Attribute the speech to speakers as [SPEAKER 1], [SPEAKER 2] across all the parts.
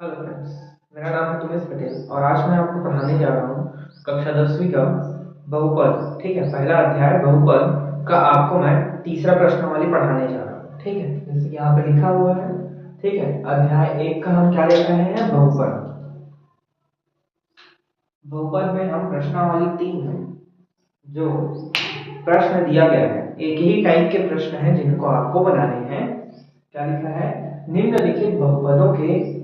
[SPEAKER 1] Hello friends, मेरा नाम है तुमेश पटेल और आज मैं आपको पढ़ाने जा रहा हूँ कक्षा 10वीं का बहुपद। ठीक है, पहला अध्याय बहुपद का आपको मैं तीसरा प्रश्नावली पढ़ाने जा रहा हूँ। ठीक है, जैसे कि यहाँ पे लिखा हुआ है। ठीक है, अध्याय 1 का हम क्या देख रहे हैं? बहुपद। बहुपद में हम प्रश्नावली 3 में जो प्रश्न दिया गया है, एक ही टाइप के प्रश्न हैं जिनको आपको बनाने हैं। क्या लिखा है? निम्नलिखित बहुपदों के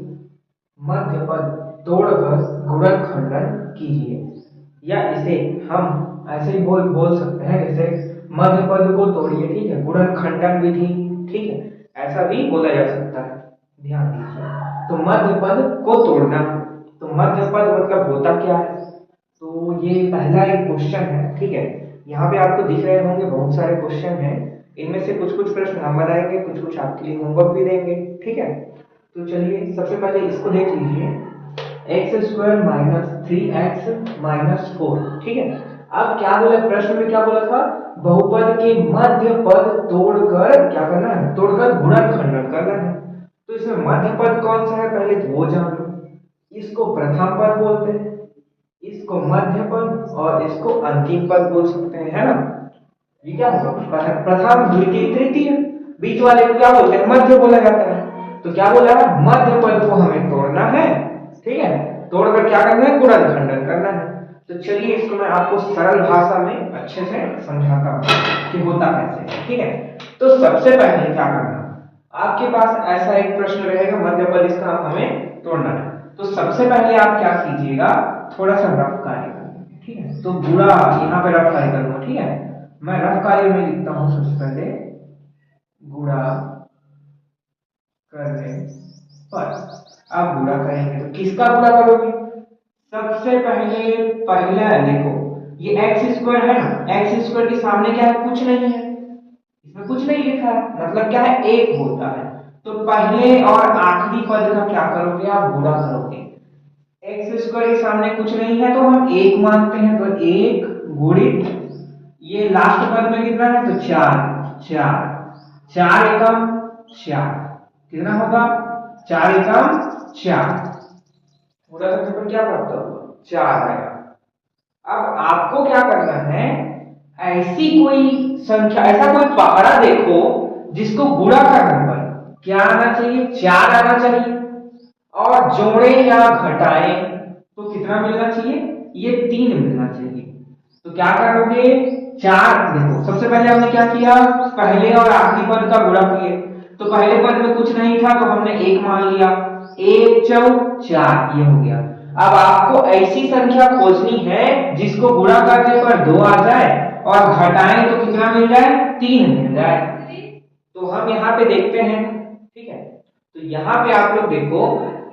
[SPEAKER 1] मध्य पद तोड़कर गुणनखंडन कीजिए। या इसे हम ऐसे ही बोल सकते हैं, जैसे मध्य पद को तोड़िए। ठीक है, गुणनखंडन विधि। ठीक है, ऐसा भी बोला जा सकता है। ध्यान दीजिए, तो मध्य पद को तोड़ना, तो मध्य पद मतलब होता क्या है? तो ये पहला एक क्वेश्चन है। ठीक है, यहाँ पे आपको दिख रहे होंगे बहुत सारे क्वेश्चन हैं। इनमें से कुछ कुछ प्रश्न हम बनाएंगे, कुछ कुछ आपके लिए होमवर्क भी देंगे। ठीक है, तो चलिए सबसे पहले इसको देख लीजिए। X square minus 3x minus 4। ठीक है, अब क्या बोला प्रश्न में? क्या बोला था? बहुपद के मध्य पद तोड़कर क्या करना है? तोड़कर गुणनखंडन करना है। तो इसमें मध्य पद कौन सा है पहले तो वो जान लो। इसको प्रथम पद बोलते हैं, इसको मध्य पद और इसको अंतिम पद बोल सकते हैं, है ना? ये क्या होगा? प्रथम, द्वितीय, तृतीय। बीच वाले को क्या बोलते हैं? मध्य बोला जाता है। तो क्या बोला है? मध्य पद को हमें तोड़ना है। ठीक है, तोड़कर क्या करना है? गुणनखंडन करना है। तो चलिए इसको मैं आपको सरल भाषा में अच्छे से समझाता हूँ कि होता कैसे है। ठीक है, तो सबसे पहले क्या करना, आपके पास ऐसा एक प्रश्न रहेगा, मध्य पद इसका हमें तोड़ना है। तो सबसे पहले आप क्या कीजिएगा? थोड़ा सा रफ कार्य करेंगे। ठीक है, तो बुरा यहाँ पे रफ कार्य करूंगा। ठीक है, मैं रफ कार्य में लिखता हूं सबसे पहले गुणा करने पर। अब गुणा करेंगे तो किसका गुणा करोगे? सबसे पहले पहला देखो, ये एक्स स्क्वायर है ना, एक्स स्क्वायर के सामने क्या है? कुछ नहीं है, इसमें कुछ नहीं लिखा है, मतलब क्या है? एक होता है। तो पहले और आखिरी पद का क्या करोगे? आप गुणा करोगे। एक्स स्क्वायर के सामने कुछ नहीं है तो हम एक मानते हैं, तो एक गुणित ये लास्ट पद में कितना है? तो चार। चार, चार एकम चार, कितना होगा? चार एकम चार, पूरा करने पर क्या प्राप्त होगा? चार आएगा। अब आपको क्या करना है? ऐसी कोई संख्या, ऐसा कोई पहाड़ा देखो जिसको गुणा करने पर क्या आना चाहिए? चार आना चाहिए। और जोड़े या घटाए तो कितना मिलना चाहिए? ये तीन मिलना चाहिए। तो क्या करोगे? चार देखो, सबसे पहले हमने क्या किया? पहले और आखिरी पद का गुणा किए। तो पहले पद में कुछ नहीं था तो हमने एक मान लिया, एक चौक चार, ये हो गया। अब आपको ऐसी संख्या खोजनी है जिसको गुणा करने पर दो आ जाए और घटाएं तो कितना मिल जाए? तीन मिल जाए। तो हम यहाँ पे देखते हैं। ठीक है, तो यहाँ पे आप लोग देखो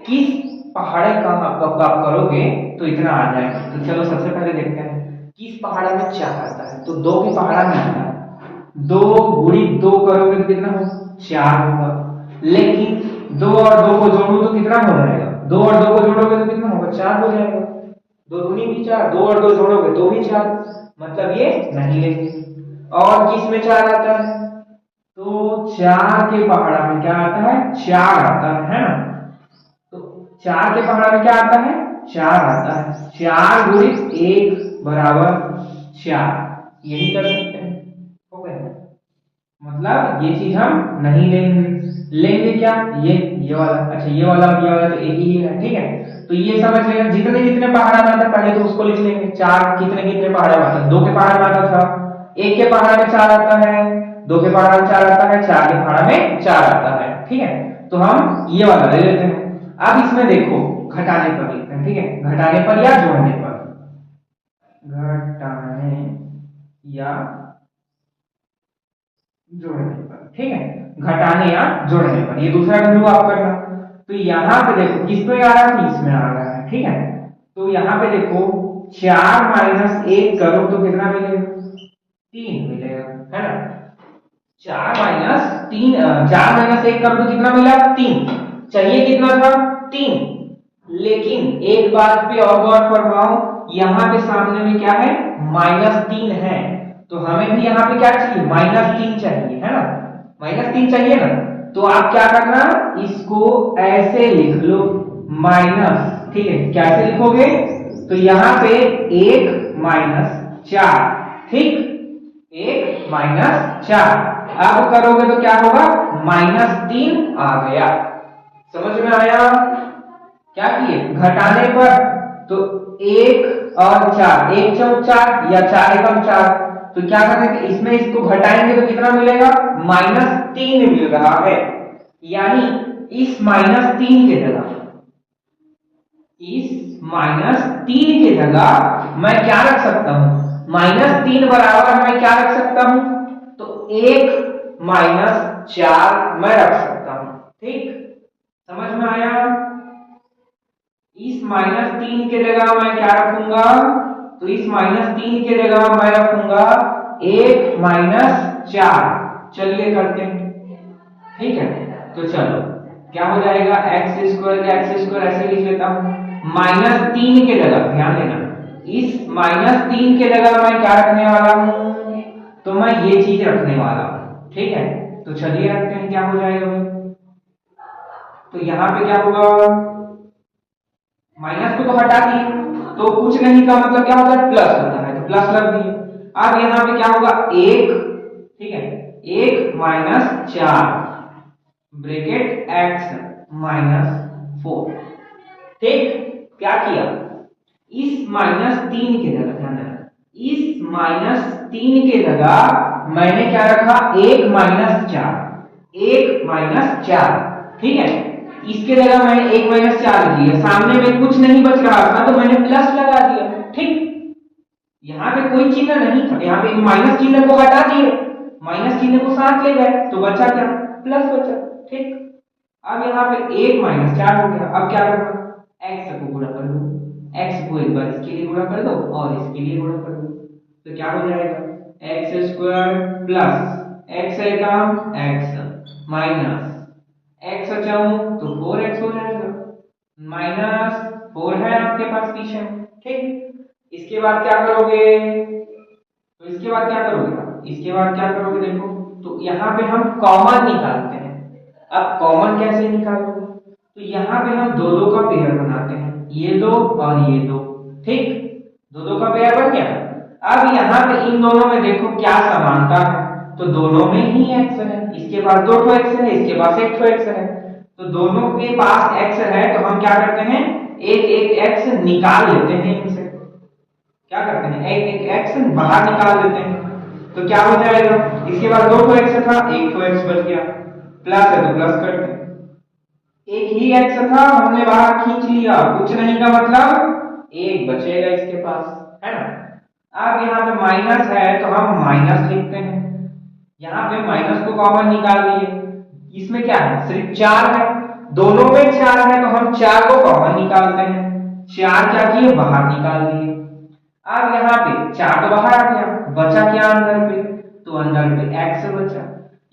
[SPEAKER 1] किस पहाड़े का आप करोगे तो इतना आ जाएगा। तो चलो सबसे पहले देखते हैं किस पहाड़ा में चार आता है। तो दो की पहाड़ा में आता है, दो गुणित दो करोगे तो कितना होगा? चार होगा। लेकिन दो और दो को जोड़ो तो कितना हो जाएगा? दो और दो को जोड़ोगे तो कितना होगा? चार हो जाएगा। दो दूनी भी चार, दो और दो जोड़ोगे तो भी चार, मतलब ये नहीं लेंगे। और किस में चार आता है? तो चार के पहाड़ा में क्या आता है? चार आता है ना? तो चार के पहाड़ा में क्या आता है? चार आता है। चार गुणित एक बराबर चार, यही कर सकते हैं। हो गया, मतलब ये चीज हम नहीं लेंगे। लेंगे क्या? ये वाला। अच्छा, ये वाला और ये वाला तो एक ही है। ठीक है, तो ये समझ लेना, जितने जितने पहाड़ा में आता पहले तो उसको लिख लेंगे। चार कितने कितने पहाड़ा में आता? दो के पहाड़ा में आता था, एक के पहाड़ा में चार आता है, दो के पहाड़ा में चार आता है, चार के पहाड़ा में चार आता है। ठीक है, तो हम ये वाला ले लेते हैं। अब इसमें देखो घटाने पर लिखते हैं। ठीक है, घटाने पर या जोड़ने पर, घटाने या जोड़ने पर। ठीक है, घटाने या जोड़ने पर, ये दूसरा बिंदु आप करना। तो यहाँ पे देखो किसमें आ रहा है? इसमें आ रहा है। ठीक है, तो यहाँ पे देखो चार माइनस एक करो तो कितना मिलेगा? तीन मिलेगा, है ना? चार माइनस तीन, चार माइनस एक करो तो कितना मिला? तीन। चाहिए कितना था? तीन। लेकिन एक बात पे और गौर फरमाओ, यहाँ पे सामने में क्या है? माइनस तीन है, तो हमें भी यहाँ पे क्या चाहिए? माइनस तीन चाहिए, है ना? माइनस तीन चाहिए ना? तो आप क्या करना? इसको ऐसे लिख लो, माइनस, ठीक है, कैसे लिखोगे? तो यहाँ पे 1 माइनस 4, ठीक, 1 माइनस 4। अब करोगे तो क्या होगा? -3 आ गया। समझ में आया? क्या किए? घटाने पर तो 1 और 4, 1 चौक 4 या 4 एकम 4, तो क्या करेंगे? इसमें इसको घटाएंगे तो कितना मिलेगा? -3 मिल रहा है। यानी इस -3 के जगह, इस -3 के जगह मैं क्या रख सकता हूं? -3 बराबर मैं क्या रख सकता हूं? तो 1 माइनस 4 मैं रख सकता हूं, ठीक, समझ में आया? इस -3 के जगह मैं क्या रखूंगा? तो इस -3 के जगह मैं रखूंगा 1 माइनस 4। चलिए करते हैं, ठीक है। तो चलो क्या हो जाएगा? x स्क्वायर का x स्क्वायर ऐसे लिख लेता हूं। -3 के जगह, ध्यान देना, इस -3 के जगह मैं क्या रखने वाला हूं? तो मैं ये चीज रखने वाला हूं, ठीक है। तो चलिए रखते हैं, क्या हो जाएगा भाई? तो यहां पे क्या होगा? माइनस को तो हटा दिए, तो कुछ नहीं का मतलब क्या होता है? प्लस होता है, तो प्लस लग दिए। अब यहां पे क्या होगा? 1, ठीक है, 1 माइनस 4 ब्रैकेट x -4, ठीक। क्या किया? इस -3 के जगह, ध्यान देना, इस -3 के जगह मैंने क्या रखा? 1 माइनस 4, 1 माइनस 4, ठीक है। इसके जगह मैंने 1 माइनस 4 लिख लिया, सामने में कुछ नहीं बच रहा था तो मैंने प्लस लगा दिया, ठीक। यहां पे कोई चिन्ह नहीं था, यहां पे माइनस चिन्ह को हटा दिए, माइनस चिन्ह को साथ ले गए, तो बचा क्या? प्लस बचा, ठीक। अब यहाँ पे 1 माइनस 4 हो गया। अब क्या करना? x को गुणा कर दो, x को एक बार इसके लिए गुणा कर दो और इसके लिए गुणा कर दो, तो क्या हो जाएगा? x स्क्वायर प्लस x का x माइनस x बचाऊं तो 4x हो जाएगा, -4 है आपके पास पीछे, ठीक। इसके बाद क्या करोगे? तो इसके बाद क्या करोगे? इसके बाद क्या करोगे? देखो, तो यहाँ पे हम कॉमन निकालते हैं। अब कॉमन कैसे निकालोगे? तो यहाँ पे हम दो दो का पेयर बनाते हैं, ये दो और ये दो, ठीक, दो दो का पेयर बन गया। अब यहाँ पे इन दोनों में देखो क्या समानता है, तो दोनों में ही x है, इसके पास 2 x है, इसके पास 1 x है, तो दोनों के पास x है, तो हम क्या करते हैं? एक एक x निकाल लेते हैं इनसे, क्या करते हैं? एक एक x बाहर निकाल देते हैं, तो क्या हो जाएगा? इसके बाद 2 x था, 1 x बच गया, प्लस है तो प्लस करते हैं, एक ही x था हमने बाहर खींच लिया, कुछ नहीं का मतलब 1 बचेगा इसके पास, है ना। अब यहाँ पे माइनस है तो हम माइनस लिखते हैं, यहाँ पे माइनस को कॉमन निकाल दिए, इसमें क्या है? सिर्फ 4 है, दोनों में 4 है तो हम 4 को कॉमन निकालते हैं, 4 क्या किए? बाहर निकाल दिए। अब यहाँ पे 4 तो बाहर आ गया, बचा क्या अंदर पे? तो अंदर पे x बचा।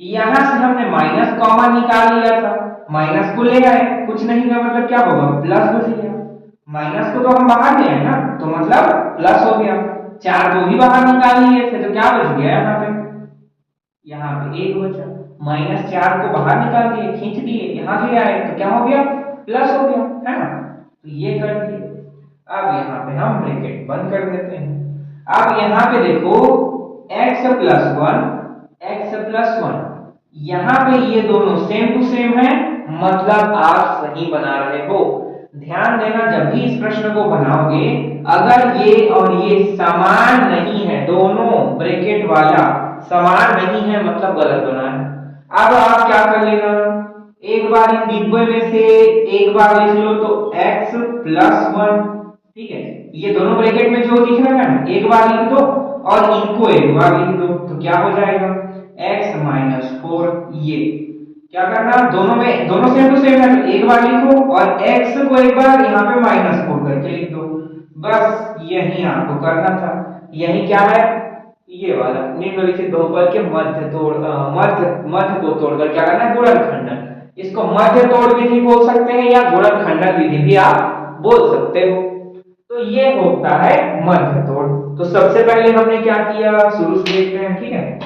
[SPEAKER 1] यहां से हमने माइनस कॉमन निकाल लिया था, माइनस को ले आए, कुछ नहीं का मतलब क्या होगा? प्लस बच गया। माइनस को तो हम बाहर ले आए ना, तो मतलब प्लस हो गया। 4 को भी बाहर निकाल लिए थे तो क्या बच गया? यहाँ पे 1 बचा। -4 को बाहर निकाल दिए, खींच दिए, यहाँ ले आए तो क्या हो गया? प्लस हो गया, है ना। तो ये कर दिए। अब यहाँ पे हम ब्रैकेट बंद कर देते हैं। अब यहाँ पे देखो x प्लस 1, यहाँ पे ये दोनों सेम टू सेम है, मतलब आप सही बना रहे हो। ध्यान देना, जब भी इस प्रश्न को बनाओगे, अगर ये और ये समान नहीं है, दोनों ब्रैकेट वाला समान नहीं है, मतलब गलत बना है। अब आप क्या कर लेना, एक बार इन डिब्बे में से एक बार लिख लो तो x प्लस 1, ठीक है। ये दोनों ब्रैकेट में जो दिख रहा है ना, एक बार लिख दो और इनको एक बार लिख दो, तो क्या हो जाएगा? x minus 4। ये क्या करना, दोनों सेम टू सेम है तो एक बार लिखो और x को एक बार यहाँ पे -4 करके लिख दो, बस यही आपको करना था। यही क्या है? ये वाला निम्नलिखित बहुपद के मध्य को तोड़कर क्या करना है? गुणनखंडन। इसको मध्य तोड़ विधि बोल सकते हैं या गुणनखंडन विधि भी आप बोल सकते हो। तो ये होता है मध्य तोड़। तो सबसे पहले हमने क्या किया, शुरू से देखते हैं, ठीक है।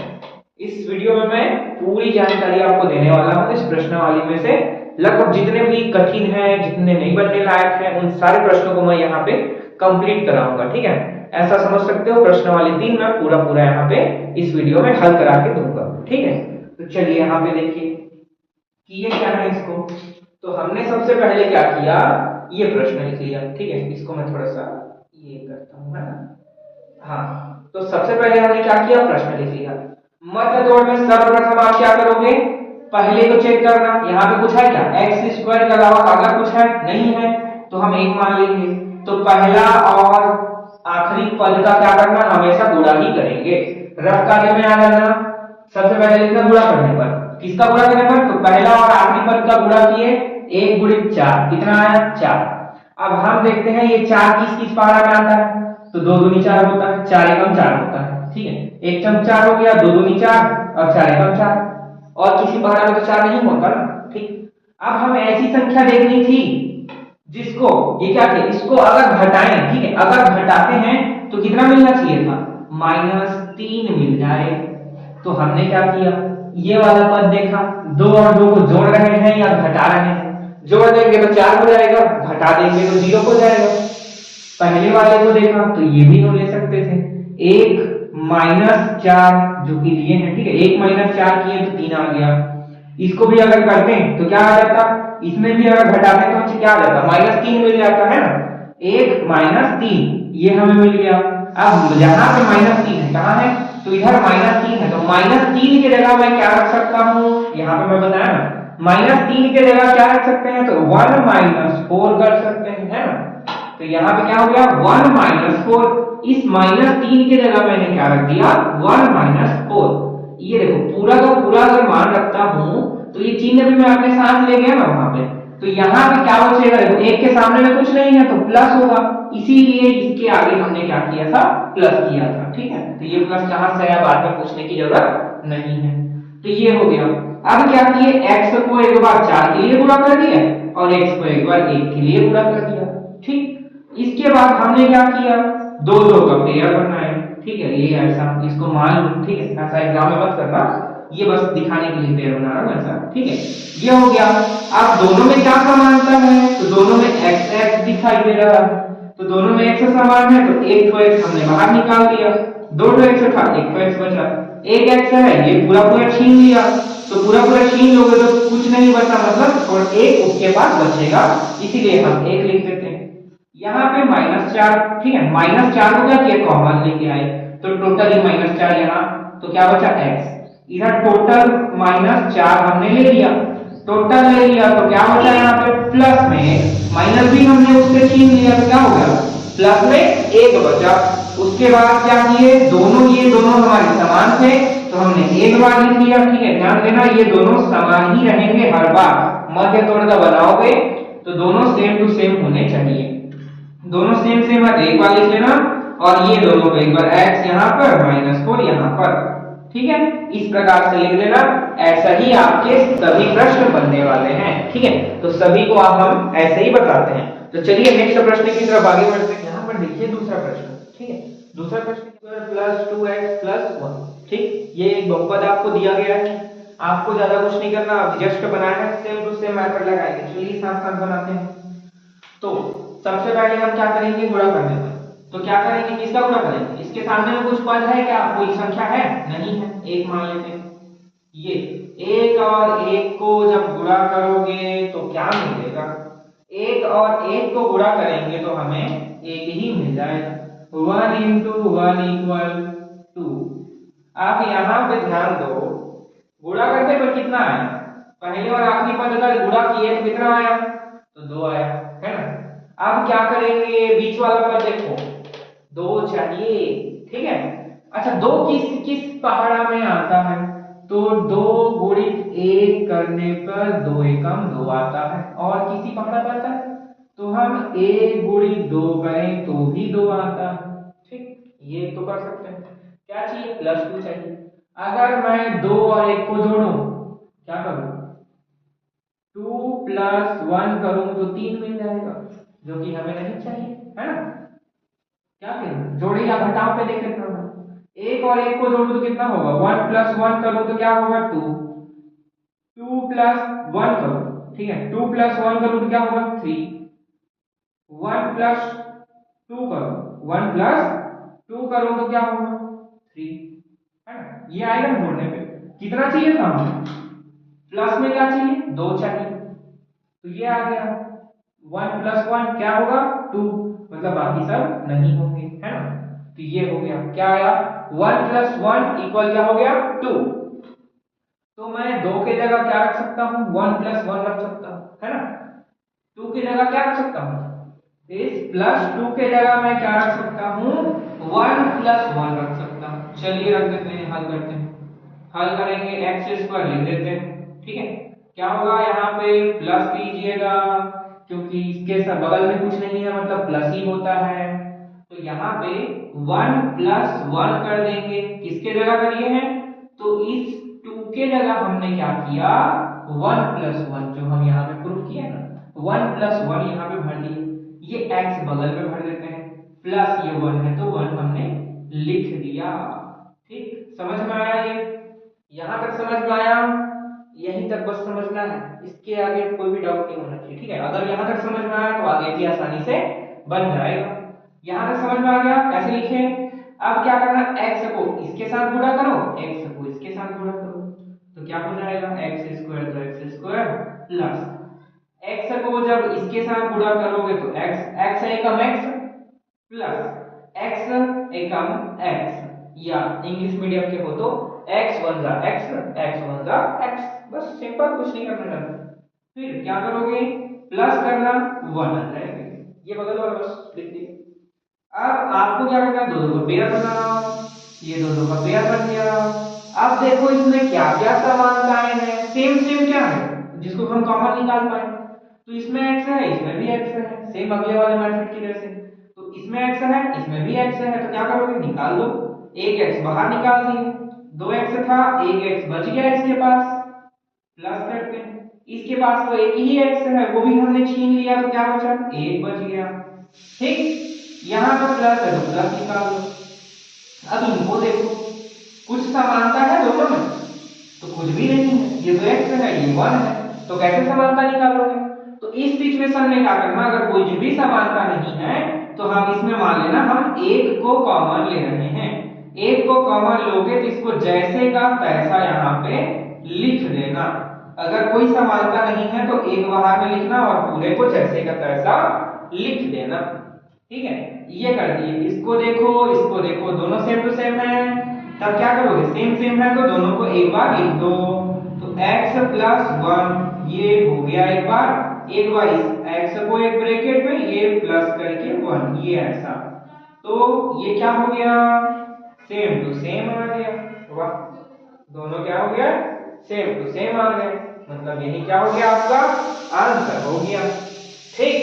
[SPEAKER 1] इस वीडियो में मैं पूरी जानकारी आपको देने वाला हूं इस प्रश्नावली में से, लगभग जितने भी कठिन हैं, जितने नहीं बनने लायक हैं, उन सारे प्रश्नों को मैं यहाँ पे कंप्लीट कराऊंगा। ठीक है, ऐसा समझ सकते हो, प्रश्न वाले 3 मैं पूरा पूरा यहाँ पे इस वीडियो में हल करा के दूंगा। ठीक है, तो चलिए यहाँ पे देखिए कि ये क्या है। इसको तो हमने सबसे पहले क्या किया, ये प्रश्न लिख लिया। ठीक है, इसको मैं थोड़ा सा ये करता हूँ, है ना। हाँ, तो सबसे पहले हमने क्या किया, प्रश्न लिख लिया। मध्य तोड़ में सर्वप्रथम आप क्या करोगे, पहले को चेक करना, यहाँ पे कुछ है क्या, एक्स स्क्वायर के अलावा अगर कुछ है, नहीं है तो हम एक मान लेंगे। तो पहला और आखिरी पद का क्या करना, हमेशा गुणा ही करेंगे। रफ कार्य में आ जाना, सबसे पहले लिखना गुणा करने पर, किसका गुणा करने पर, तो पहला और आखिरी पद का गुणा किए, 1 गुणित 4, कितना आया 4। अब हम देखते हैं ये 4 किस किस पहाड़ा में आता है, तो 2 दूनी 4 होता है, 4 एकम 4 होता है। ठीक है, 1 चम 4 हो गया, 2 दूनी 4 और 4 एकम 4, और किसी पहाड़ा में तो 4 नहीं होता ना। ठीक, अब हम ऐसी संख्या देखनी थी जिसको ये क्या थे, इसको अगर घटाएं, ठीक है, अगर घटाते हैं तो कितना मिलना चाहिए था, -3 मिल जाए। तो हमने क्या किया, ये वाला पद देखा, 2 और 2 को जोड़ रहे हैं या घटा रहे हैं, जोड़ देंगे तो 4 हो जाएगा, घटा देंगे तो 0 हो जाएगा। पहले वाले को देखा तो ये भी हम ले सकते थे, 1 -4 जो कि लिए हैं। ठीक है, 1 -4 किए तो 3 आ गया। इसको भी अगर करते हैं तो क्या आ जाता, इसमें भी अगर घटाते तो क्या आ जाता, -3 मिल जाता है ना, 1 -3 ये हमें मिल गया। अब यहाँ पे -3 है, कहाँ है, तो इधर -3 है, तो -3 की जगह मैं क्या रख सकता हूँ, यहाँ पे मैं बताया ना, -3 की जगह क्या रख सकते हैं, तो 1 -4 कर सकते हैं, है ना। तो यहाँ पे क्या हो गया, 1 -4, इस -3 की जगह मैंने क्या रख दिया, 1 -4। ये देखो पूरा का पूरा अगर मान रखता हूं तो ये चिन्ह भी मैं अपने साथ ले गया ना वहां पे, तो यहाँ पे क्या बचेगा, देखो 1 के सामने में कुछ नहीं है तो प्लस होगा, इसीलिए इसके आगे हमने क्या किया था, प्लस किया था। ठीक है, तो ये प्लस कहां से आया बाद में पूछने की जरूरत नहीं है। तो ये हो गया। अब क्या किए, x को एक बार 4 के लिए गुणा कर दिया और x को एक बार 1 के लिए गुणा कर दिया। ठीक, इसके बाद हमने क्या किया, 2 का पेयर बनाए। ठीक है, ये ऐसा इसको मान लो। ठीक है, ऐसा एग्जाम में मत करना, ये बस दिखाने के लिए पेयर बना रहा हूं ऐसा। ठीक है, ये हो गया। अब दोनों में क्या समानता है, तो दोनों में x x दिखाई दे रहा है, तो दोनों में x समान है, तो एक तो x हमने बाहर निकाल दिया, 2 x था, एक तो x बचा, एक x है ये पूरा पूरा छीन लिया, तो पूरा पूरा छीन लोगे तो कुछ नहीं बचा, मतलब और एक उसके पास बचेगा, इसीलिए हम 1 लिख देते हैं। यहाँ पे -4, ठीक है, -4 को क्या किया, कॉमन लेके आए, तो टोटल ही -4 यहाँ, तो क्या बचा x, इधर टोटल -4 हमने ले लिया, टोटल ले लिया तो क्या बचा यहाँ पे, प्लस में माइनस भी हमने उससे छीन लिया, तो क्या हो गया, प्लस में 1 बचा। उसके बाद क्या किए, दोनों ये दोनों हमारे समान थे तो हमने एक बार लिख लिया। ठीक है, ध्यान देना ये दोनों समान ही रहेंगे हर बार, मध्य तोड़ का बनाओगे तो दोनों सेम टू सेम होने चाहिए, दोनों सेम सेम है, एक बार लिख लेना, और ये दोनों को एक बार x यहाँ पर -4 यहाँ पर। ठीक है, इस प्रकार से लिख लेना, ऐसा ही आपके सभी प्रश्न बनने वाले हैं। ठीक है, तो सभी को आप हम ऐसे ही बताते हैं। तो चलिए नेक्स्ट प्रश्न की तरफ आगे बढ़ते हैं। यहाँ पर देखिए दूसरा प्रश्न। ठीक है, दूसरा प्रश्न +2x + 1। ठीक, ये एक बहुपद आपको दिया गया है, आपको ज्यादा कुछ नहीं करना, आप जस्ट बनाना है, सेम टू सेम मेथड लगाएंगे। चलिए साथ साथ बनाते हैं। तो सबसे पहले हम क्या करेंगे, गुणा करने पर, तो क्या करेंगे, किसका गुणा करेंगे, इसके सामने में कुछ पद है क्या, कोई संख्या है, नहीं है, एक मान लेते हैं। ये 1 और 1 को जब गुणा करोगे तो क्या मिलेगा, 1 और 1 को गुणा करेंगे तो हमें 1 ही मिल जाएगा, 1 × 1 = 2। आप यहाँ पे ध्यान दो, गुणा करने पर कितना आया, पहले और आखिरी पद का गुणा किए तो कितना आया, तो 2 आया, है ना। अब क्या करेंगे, बीच वाला पद देखो, 2 चाहिए। ठीक है, अच्छा 2 किस किस पहाड़ा में आता है, तो 2 × 1 करने पर 2 एकम 2 आता है, और किसी पहाड़ा पर आता है तो हम 1 × 2 करें तो भी 2 आता है। ठीक, ये तो कर सकते हैं। क्या चाहिए, +2 चाहिए। अगर मैं 2 और 1 को जोड़ूं, क्या करूं, 2 + 1 करूं तो 3 मिल जाएगा, जो कि हमें नहीं चाहिए, है ना। क्या करूं, जोड़े या घटाव पे देख लेते हैं। 1 और 1 को जोड़ूं तो कितना होगा, 1 + 1 करूं तो क्या होगा, 2, 2 + 1 करूं ठीक है। 2 प्लस 1 करूँ तो क्या होगा 3, 1 प्लस 2 करूँ, 1 प्लस 2 करूँ तो क्या होगा 3, है ना। ये आएगा ना जोड़ने पे। कितना चाहिए था हमें, प्लस में क्या चाहिए 2 चाहिए, तो ये आ गया 1 प्लस 1 क्या होगा 2, मतलब बाकी सब नहीं होंगे, है ना। तो ये हो गया, क्या आया 1 प्लस 1 इक्वल क्या हो गया 2। तो मैं 2 की जगह क्या रख सकता हूँ 1 प्लस 1 रख सकता हूँ, है ना। 2 की जगह क्या रख सकता हूँ, इस प्लस 2 के जगह मैं क्या रख सकता हूँ 1 प्लस 1 रख सकता हूँ। चलिए रख देते हैं, हल करते हैं। हल करेंगे एक्स स्क्वायर लिख देते हैं, ठीक है। क्या होगा यहाँ पे प्लस कीजिएगा, क्योंकि इसके सब बगल में कुछ नहीं है मतलब प्लस ही होता है। तो यहाँ पे 1 प्लस 1 कर देंगे, किसके जगह करिए हैं, तो इस 2 के जगह हमने क्या किया 1 प्लस 1, जो हम यहाँ पे प्रूफ किया ना 1 प्लस 1 यहाँ पे भर दिए। ये x बगल में भर देते हैं, प्लस ये 1 है तो 1 हमने लिख दिया। ठीक, समझ में आया ये, यहां तक समझ में आया, यहीं तक बस समझना है, इसके आगे कोई भी डाउट नहीं होना चाहिए, ठीक है। अगर यहां तक समझ में आया तो आगे भी आसानी से बन जाएगा। यहां तक समझ में आ गया, कैसे लिखें। अब क्या करना, x को इसके साथ गुणा करो, x को इसके साथ गुणा करो, तो क्या हो जाएगा x स्क्वायर, तो x स्क्वायर प्लस x को जब इसके साथ गुणा करोगे तो x एकम x प्लस x एकम x, या इंग्लिश मीडियम के हो तो x वन जा x, x वन जा x, बस सिंपल, कुछ नहीं करना है। फिर क्या करोगे, प्लस करना 1 आ जाएगा, ये बगल वाला बस लिख दिए। अब आपको क्या करना है, दो दो का पेयर बनाओ, ये दो दो का पेयर बन गया। अब देखो इसमें क्या क्या समानताएं हैं, सेम सेम क्या है जिसको हम कॉमन निकाल पाए, तो इसमें x है इसमें भी x है, सेम अगले वाले मेथड की जैसे। तो इसमें x है इसमें भी x है, तो क्या करोगे निकाल दो, एक x बाहर निकाल दिए, 2x था, एक x बच गया इसके पास, प्लस करते हैं, इसके पास तो एक ही x है वो भी हमने छीन लिया, तो क्या बचा एक बच गया। ठीक, यहाँ पर प्लस है तो प्लस निकाल दो। अब इनको देखो, कुछ समानता है दोनों में, तो कुछ भी नहीं है, ये तो x है ये 1 है, तो कैसे समानता निकालोगे। तो इस सिचुएशन में क्या करना, अगर कोई भी समानता नहीं है तो हम इसमें मान लेना हम एक को कॉमन ले रहे हैं, एक को कॉमन लोगे तो इसको जैसे का तैसा यहाँ पे लिख देना। अगर कोई समानता नहीं है तो एक बाहर में लिखना और पूरे को जैसे का तैसा लिख देना, ठीक है। ये कर दिए, इसको देखो दोनों सेम टू सेम है, तब क्या करोगे सेम सेम है तो दोनों को एक बार लिख दो, तो x प्लस 1 ये हो गया एक बार इस x को एक ब्रैकेट में ये प्लस करके 1, ये ऐसा, तो ये क्या हो गया सेम टू सेम आ गया। वाह, दोनों क्या हो गया सेम टू सेम आ गए, मतलब यही क्या हो गया आपका आंसर हो गया। ठीक,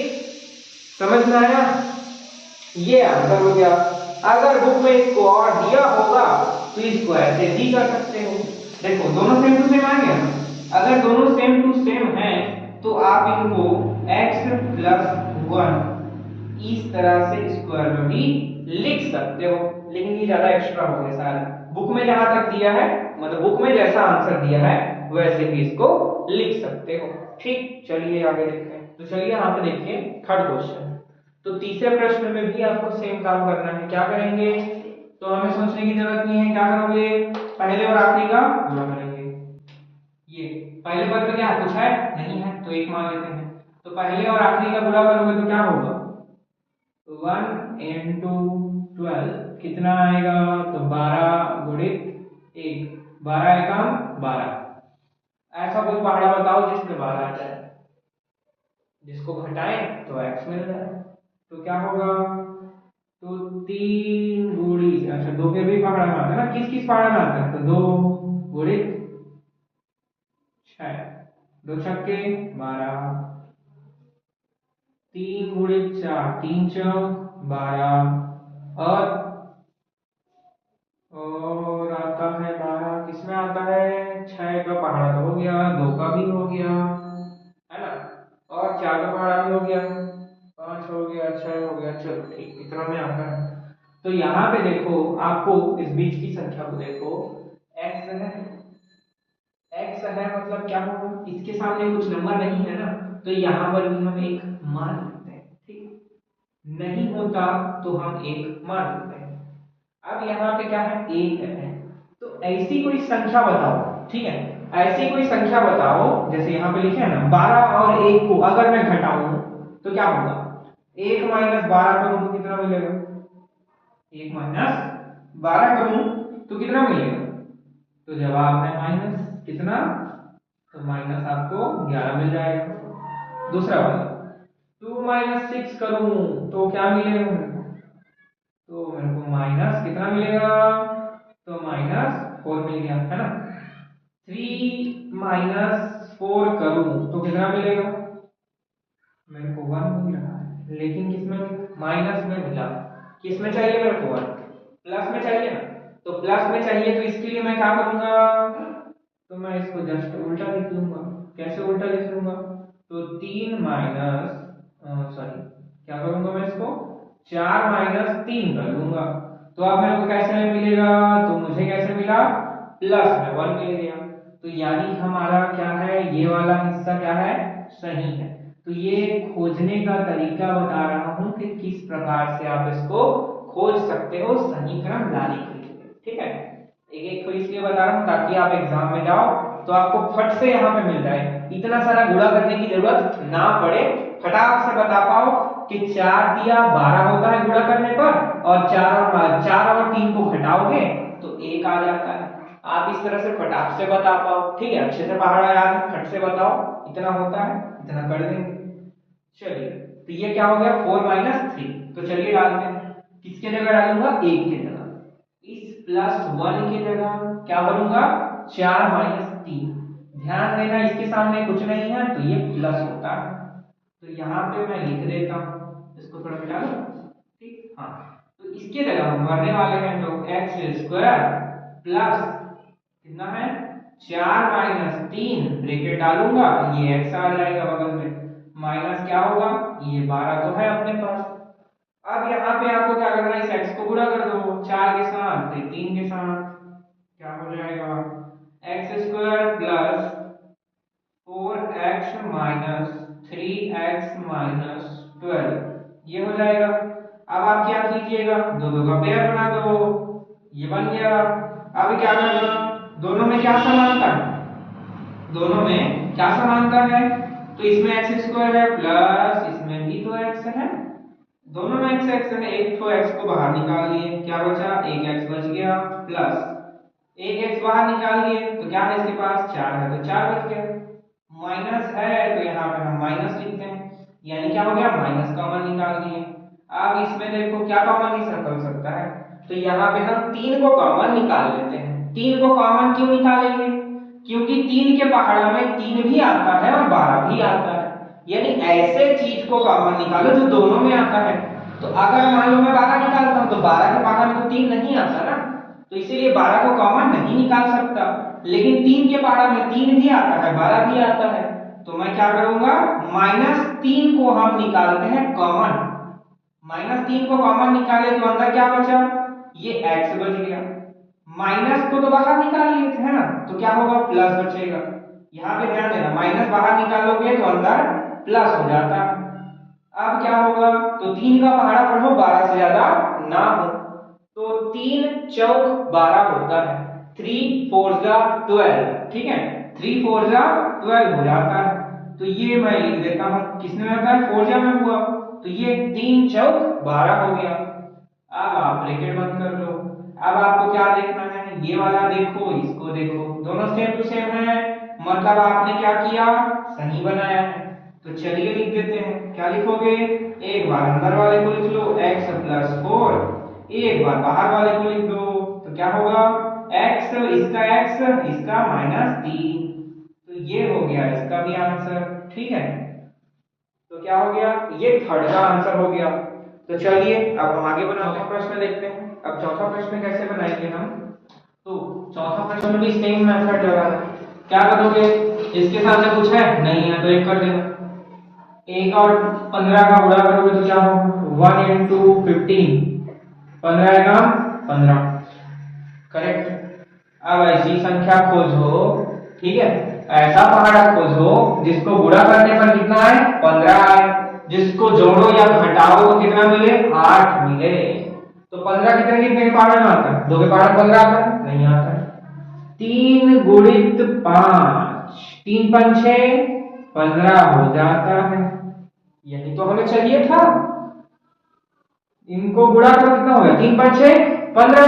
[SPEAKER 1] समझ में आया, ये आंसर हो गया। अगर बुक में इसको और दिया होगा तो इसको ऐसे भी कर सकते हो, देखो दोनों सेम टू सेम आ गया, अगर दोनों सेम टू सेम हैं तो आप इनको x प्लस 1 इस तरह से स्क्वायर में भी लिख सकते हो, लेकिन ये ज्यादा एक्स्ट्रा हो गया सारा, बुक में जहां तक दिया है मतलब बुक में जैसा आंसर दिया है वैसे भी इसको लिख सकते हो। ठीक, चलिए आगे देखते हैं। तो चलिए यहाँ पे देखिए थर्ड क्वेश्चन, तो तीसरे प्रश्न में भी आपको सेम काम करना है। क्या करेंगे, तो हमें सोचने की जरूरत नहीं है, क्या करोगे पहले और आखिरी का गुणा करेंगे। ये पहले पद पे क्या कुछ है नहीं है तो एक मान लेते हैं, तो पहले और आखिरी का गुणा करोगे तो क्या होगा 1 into 12 कितना आएगा, तो 12 गुणित 1, 12 एकम 12, ऐसा कोई पहाड़ा बताओ जिसमें 12 आ जाए, जिसको घटाएं तो x मिल जाए, तो क्या होगा, तो 3 गुणी, अच्छा 2 के भी पहाड़ा में आता है ना, किस किस पहाड़ा में आता है, तो 2 गुणित 6, 2 छक्के 12, 3 गुणित 4, 3 चौक 12, और आता है 12 किसमें आता है, 6 का पहाड़ा तो हो गया, 2 का भी हो गया है ना, और 4 का पहाड़ा भी हो गया, 5 हो गया, 6 हो गया, चलो ठीक इतना में आता है। तो यहाँ पे देखो आपको इस बीच की संख्या को देखो, x है, x x है मतलब क्या होगा, इसके सामने कुछ नंबर नहीं है ना, तो यहाँ पर भी हम एक मान लेते हैं, ठीक, नहीं होता तो हम एक मान लेते हैं। अब यहाँ पे क्या है, एक है, तो ऐसी कोई संख्या बताओ, ठीक है, ऐसी कोई संख्या बताओ, जैसे यहाँ पे लिखे है ना 12 और 1 को अगर मैं घटाऊं तो क्या होगा, 1 माइनस 12 करूं तो कितना मिलेगा, 1 माइनस 12 करूं तो कितना मिलेगा, तो जवाब है माइनस कितना, तो माइनस आपको 11 मिल जाएगा। दूसरा वाला 2 माइनस 6 करूं तो क्या मिलेगा मेरे को, तो मेरे को माइनस कितना मिलेगा, तो माइनस 4 मिल गया है ना। 3 माइनस 4 करूं तो कितना मिलेगा, मेरे को 1 मिल रहा है, लेकिन किसमें, माइनस में मिला, किसमें चाहिए मेरे को 1, प्लस में चाहिए ना, तो प्लस में चाहिए तो इसके लिए मैं क्या करूंगा, तो मैं इसको जस्ट उल्टा लिख लूंगा। कैसे उल्टा लिख लूंगा, तो 3 माइनस सॉरी क्या करूंगा मैं इसको 4 माइनस 3 कर दूंगा, तो अब मेरे को कैसे मिलेगा, तो मुझे कैसे मिला, प्लस में 1 मिल गया, तो यानी हमारा क्या है, ये वाला हिस्सा क्या है, सही है। तो ये खोजने का तरीका बता रहा हूं कि किस प्रकार से आप इसको खोज सकते हो सही क्रम लाने के लिए, ठीक है। एक एक तो इसलिए बता रहा हूं ताकि आप एग्जाम में जाओ तो आपको फट से यहाँ पे मिल जाए, इतना सारा गुणा करने की जरूरत ना पड़े, फटाक से बता पाओ कि 4 दिया 12 होता है गुणा करने पर, और 4 और 3 को घटाओगे तो 1 आ जाता है। आप इस तरह से फटाक से बता पाओ, ठीक है, अच्छे से पहाड़ा याद है, फट से बताओ इतना होता है, इतना कर देंगे। चलिए, तो ये क्या हो गया 4 माइनस 3, तो चलिए डालते हैं, किसके जगह डालूंगा, 1 के जगह, इस प्लस 1 की जगह क्या करूंगा 4 माइनस 3, ध्यान देना इसके सामने कुछ नहीं है तो ये प्लस होता है, तो यहाँ पे मैं लिख देता हूँ, इसको थोड़ा मिटा दो, ठीक, हाँ, तो इसके जगह हम भरने वाले हैं तो एक्स स्क्वायर प्लस कितना है 4 माइनस 3, ब्रैकेट डालूंगा ये एक्स आ जाएगा बगल में, माइनस क्या होगा, ये 12 तो है अपने पास। अब यहाँ पे आपको क्या करना है, इस x को गुणा कर दो 4 के साथ, 3 के साथ, क्या हो जाएगा x square plus 4x minus 3x minus 12, ये हो जाएगा। अब आप क्या कीजिएगा, दो दो का पेयर बना दो, ये बन गया। अब क्या करना, दोनों में क्या समानता है, दोनों में क्या समानता है, तो इसमें एक्स स्क्वायर है प्लस इसमें भी तो एक्स है, दोनों में एक्स एक्स है, एक तो एक्स को बाहर निकाल लिए, क्या बचा, एक एक्स बच गया, प्लस एक एक्स बाहर निकाल लिए तो क्या है इसके पास 4 है तो 4 बच गया, माइनस है तो यहाँ पे हम माइनस लिखते हैं, यानी क्या हो गया माइनस कॉमन निकाल दिए। अब इसमें देखो क्या कॉमन निकल सकता है, तो यहाँ पे हम 3 को कॉमन निकाल लेते हैं। 3 को कॉमन क्यों निकालेंगे, क्योंकि 3 के पहाड़ा में 3 भी आता है और 12 भी आता है, यानी ऐसे चीज को कॉमन निकालो जो दोनों में आता है। तो अगर मान लो मैं 12 निकालता हूं तो 12 के पहाड़ा में तो 3 नहीं आता ना, तो इसीलिए 12 को कॉमन नहीं निकाल सकता, लेकिन 3 के पहाड़ा में 3 भी आता है 12 भी आता है, तो मैं क्या करूंगा -3 को हम निकालते हैं कॉमन, -3 को कॉमन निकाले तो अंदर क्या बचा, ये x बच गया, माइनस को तो बाहर निकाल लिए थे है ना, तो क्या होगा प्लस बचेगा। यहाँ पे ध्यान देना, माइनस बाहर निकालोगे तो अंदर प्लस हो जाता है। अब क्या होगा, तो 3 का पहाड़ा पढ़ो 12 से ज्यादा ना हो, तो 3 चौक 12 होता है, 3 4 जा 12, ठीक है, 3 4 जा 12 हो जाता है, तो ये मैं लिख देता हूं, किसमें होता है 4 जा में हुआ, तो ये 3 चौक 12 हो गया। अब आप ब्रैकेट बंद कर लो। अब आपको क्या देखना है, ये वाला देखो इसको देखो, दोनों सेम टू सेम है, मतलब आपने क्या किया सही बनाया है, तो चलिए लिख देते हैं, क्या लिखोगे, एक बार अंदर वाले को लिख लो x प्लस 4, एक बार बाहर वाले को लिख दो, तो क्या होगा x इसका -3, तो ये हो गया इसका भी आंसर, ठीक है, तो क्या हो गया, ये थर्ड का आंसर हो गया। तो चलिए अब हम आगे बनाते हैं, प्रश्न देखते हैं। अब चौथा प्रश्न कैसे बनाएंगे हम, तो चौथा प्रश्न भी सेम मेथड लगाना, क्या करोगे, इसके सामने कुछ है नहीं है तो एक कर देना, 1 और 15 का गुणा करोगे तो क्या होगा 1 into 15, 15 का 15, करेक्ट। अब ऐसी संख्या खोजो, ठीक है, ऐसा पहाड़ा खोजो जिसको गुणा करने पर कितना आए 15 आए, जिसको जोड़ो या घटाओ तो कितना मिले 8 मिले। तो 15 कितने कितने के पहाड़ा में आता है? 2 के पहाड़ा 15 आता है? नहीं आता है। 3 गुणित 5, 3 पंचे 15 हो जाता है, यही तो हमें चाहिए था। इनको गुणा करो कितना हो गया 3 पंचे 15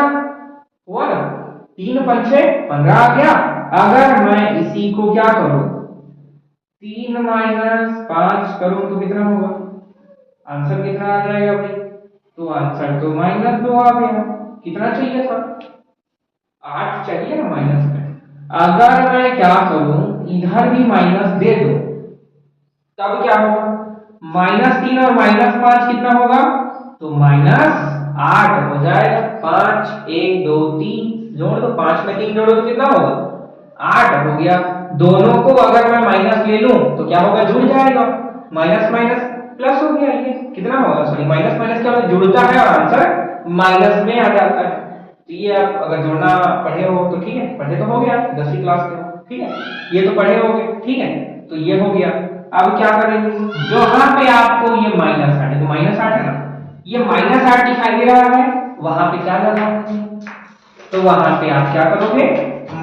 [SPEAKER 1] हुआ ना, 3 पंचे 15 आ गया। अगर मैं इसी को क्या करूं 3 माइनस 5 करूं तो कितना होगा, आंसर कितना आ जाएगा भाई? तो आंसर तो -2 आ गया। कितना चाहिए था? 8 चाहिए ना माइनस में। अगर मैं क्या करूं इधर भी माइनस दे दो तब क्या होगा, -3 और -5 कितना होगा, तो -8 हो जाएगा। 5 1 2 3 जोड़ दो, 5 में 3 जोड़ो तो कितना होगा 8 हो गया। दोनों को अगर मैं माइनस ले लूं तो क्या होगा, जुड़ जाएगा, माइनस माइनस प्लस हो गया। ये कितना होगा, सॉरी माइनस माइनस क्या होगा, जुड़ता है और आंसर माइनस में आ जाता है। तो ये आप अगर जोड़ना पढ़े हो तो ठीक है, पढ़े तो हो गया 10वीं क्लास के, ठीक है, ये तो पढ़े होगे, ठीक है। तो ये हो गया। अब क्या करेंगे, जो यहाँ पे आपको ये -8 है, तो -8 है ना, ये -8 दिखाई दे रहा है, वहां पे क्या लगाओगे, तो वहां पे आप क्या करोगे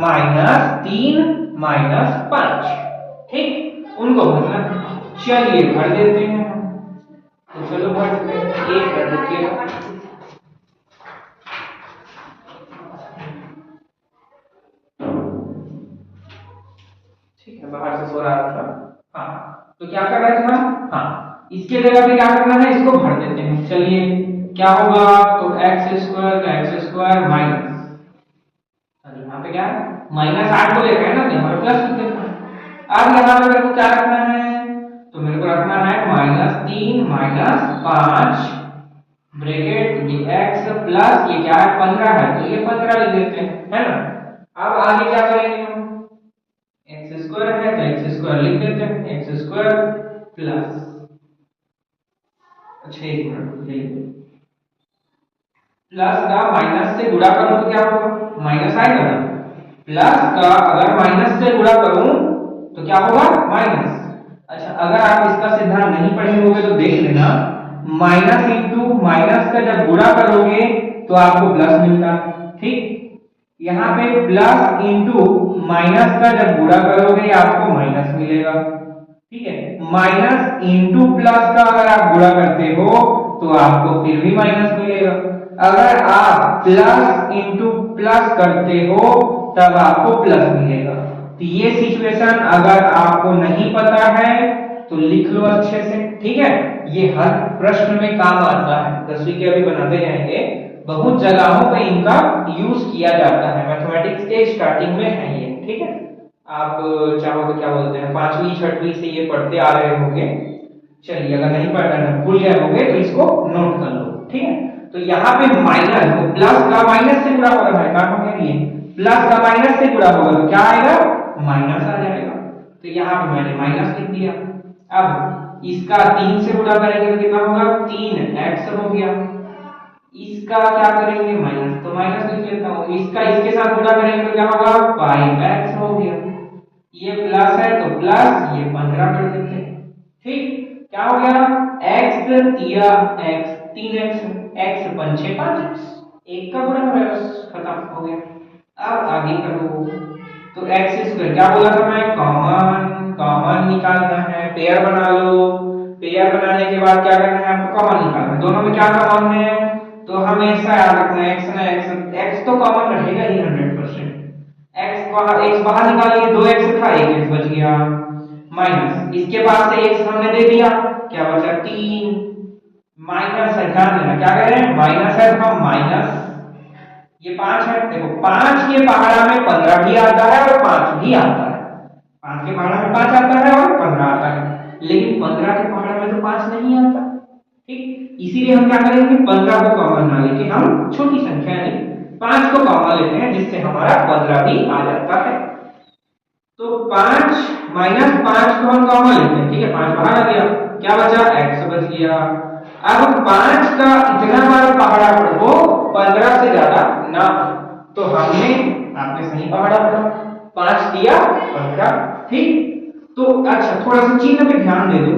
[SPEAKER 1] -3 -5, ठीक, उनको भरना। चलिए भर देते हैं हम, तो चलो भर देते हैं, एक कर दीजिएगा। ठीक है, बाहर से सो रहा था। हाँ, तो क्या कर रहे थे हम, हाँ, इसके जगह पे क्या करना है, इसको भर देते हैं। चलिए क्या होगा, तो x² माइनस, यहाँ पे क्या है -8 को लेकर है ना, यहाँ पर प्लस लिख देते हैं। अब यहाँ पे मेरे को क्या रखना है, तो मेरे को रखना है -3 -5 ब्रैकेट ये x प्लस ये क्या है 15 है, तो ये 15 लिख देते हैं, है ना। अब आगे क्या करेंगे हम, x² है तो x² लिख देते हैं, x² प्लस, अच्छा एक मिनट, प्लस का माइनस से गुणा करूं तो क्या होगा, माइनस आएगा ना, प्लस का अगर माइनस से गुणा करूं तो क्या होगा माइनस। अच्छा, अगर आप इसका सिद्धांत नहीं पढ़े होंगे तो देख लेना, माइनस इंटू माइनस का जब गुणा करोगे तो आपको प्लस मिलता है, ठीक। यहाँ पे प्लस इंटू माइनस का जब गुणा करोगे आपको माइनस मिलेगा, ठीक है। माइनस इंटू प्लस का अगर आप गुणा करते हो तो आपको फिर भी माइनस मिलेगा। अगर आप प्लस इंटू प्लस करते हो तब आपको प्लस मिलेगा। तो ये सिचुएशन अगर आपको नहीं पता है तो लिख लो अच्छे से, ठीक है। ये हर प्रश्न में काम आता है, 10वीं के अभी बनाते जाएंगे, बहुत जगहों पे इनका यूज किया जाता है, मैथमेटिक्स के स्टार्टिंग में है ये, ठीक है। आप चाहो तो क्या बोलते हैं 5वीं 6वीं से ये पढ़ते आ रहे होंगे। चलिए अगर नहीं पढ़ना भूल गए होंगे तो इसको नोट कर लो, ठीक है। तो यहाँ पे माइनस प्लस का माइनस से गुणा हो रहा है, काम के लिए प्लस का माइनस से गुणा होगा तो क्या आएगा, माइनस आ जाएगा। तो यहाँ पे मैंने माइनस लिख दिया। अब इसका 3 से गुणा करेंगे तो कितना होगा, 3x हो गया। इसका क्या करेंगे माइनस, तो माइनस लिख लेता हूँ। इसका इसके साथ गुणा करेंगे तो क्या होगा 5x हो गया। ये प्लस है तो प्लस, ये 15 कर देते हैं, ठीक। क्या हो गया, x या x 3x, x पंचे 5x, एक का गुणा खत्म हो गया। अब आगे करो, तो x² क्या बोला था मैं, कॉमन निकालना है, पेयर बना लो। पेयर बनाने के बाद क्या करना है आपको, कॉमन निकालना है। दोनों में क्या कॉमन है, तो हमेशा याद रखना है x ना x तो कॉमन रहेगा ही 100%। x बाहर निकालिए, 2x था 1x बच गया, माइनस इसके पास से x हमने दे दिया, क्या बचा 3, माइनस है, ध्यान देना क्या कह रहे हैं माइनस है, हम माइनस ये 5 है। देखो 5 के पहाड़ा में 15 भी आता है और 5 भी आता है, 5 के पहाड़ा में 5 आता है और 15 आता है, लेकिन 15 के पहाड़ा में तो 5 नहीं आता, ठीक। इसीलिए हम क्या करेंगे 15 को कॉमन ना लेके हम छोटी संख्या यानी 5 को कॉमन लेते हैं, जिससे हमारा 15 भी आ जाता है। तो 5 माइनस 5 को हम कॉमन लेते हैं, ठीक है, 5 बाहर आ गया, क्या बचा x बच गया। अब 5 का इतना बार पहाड़ा पढ़ो 15 से ज्यादा ना, तो हमने आपने सही पहाड़ा पढ़ा, 5 दिया 15, ठीक। तो अच्छा थोड़ा सा चिन्ह पे ध्यान दे दो,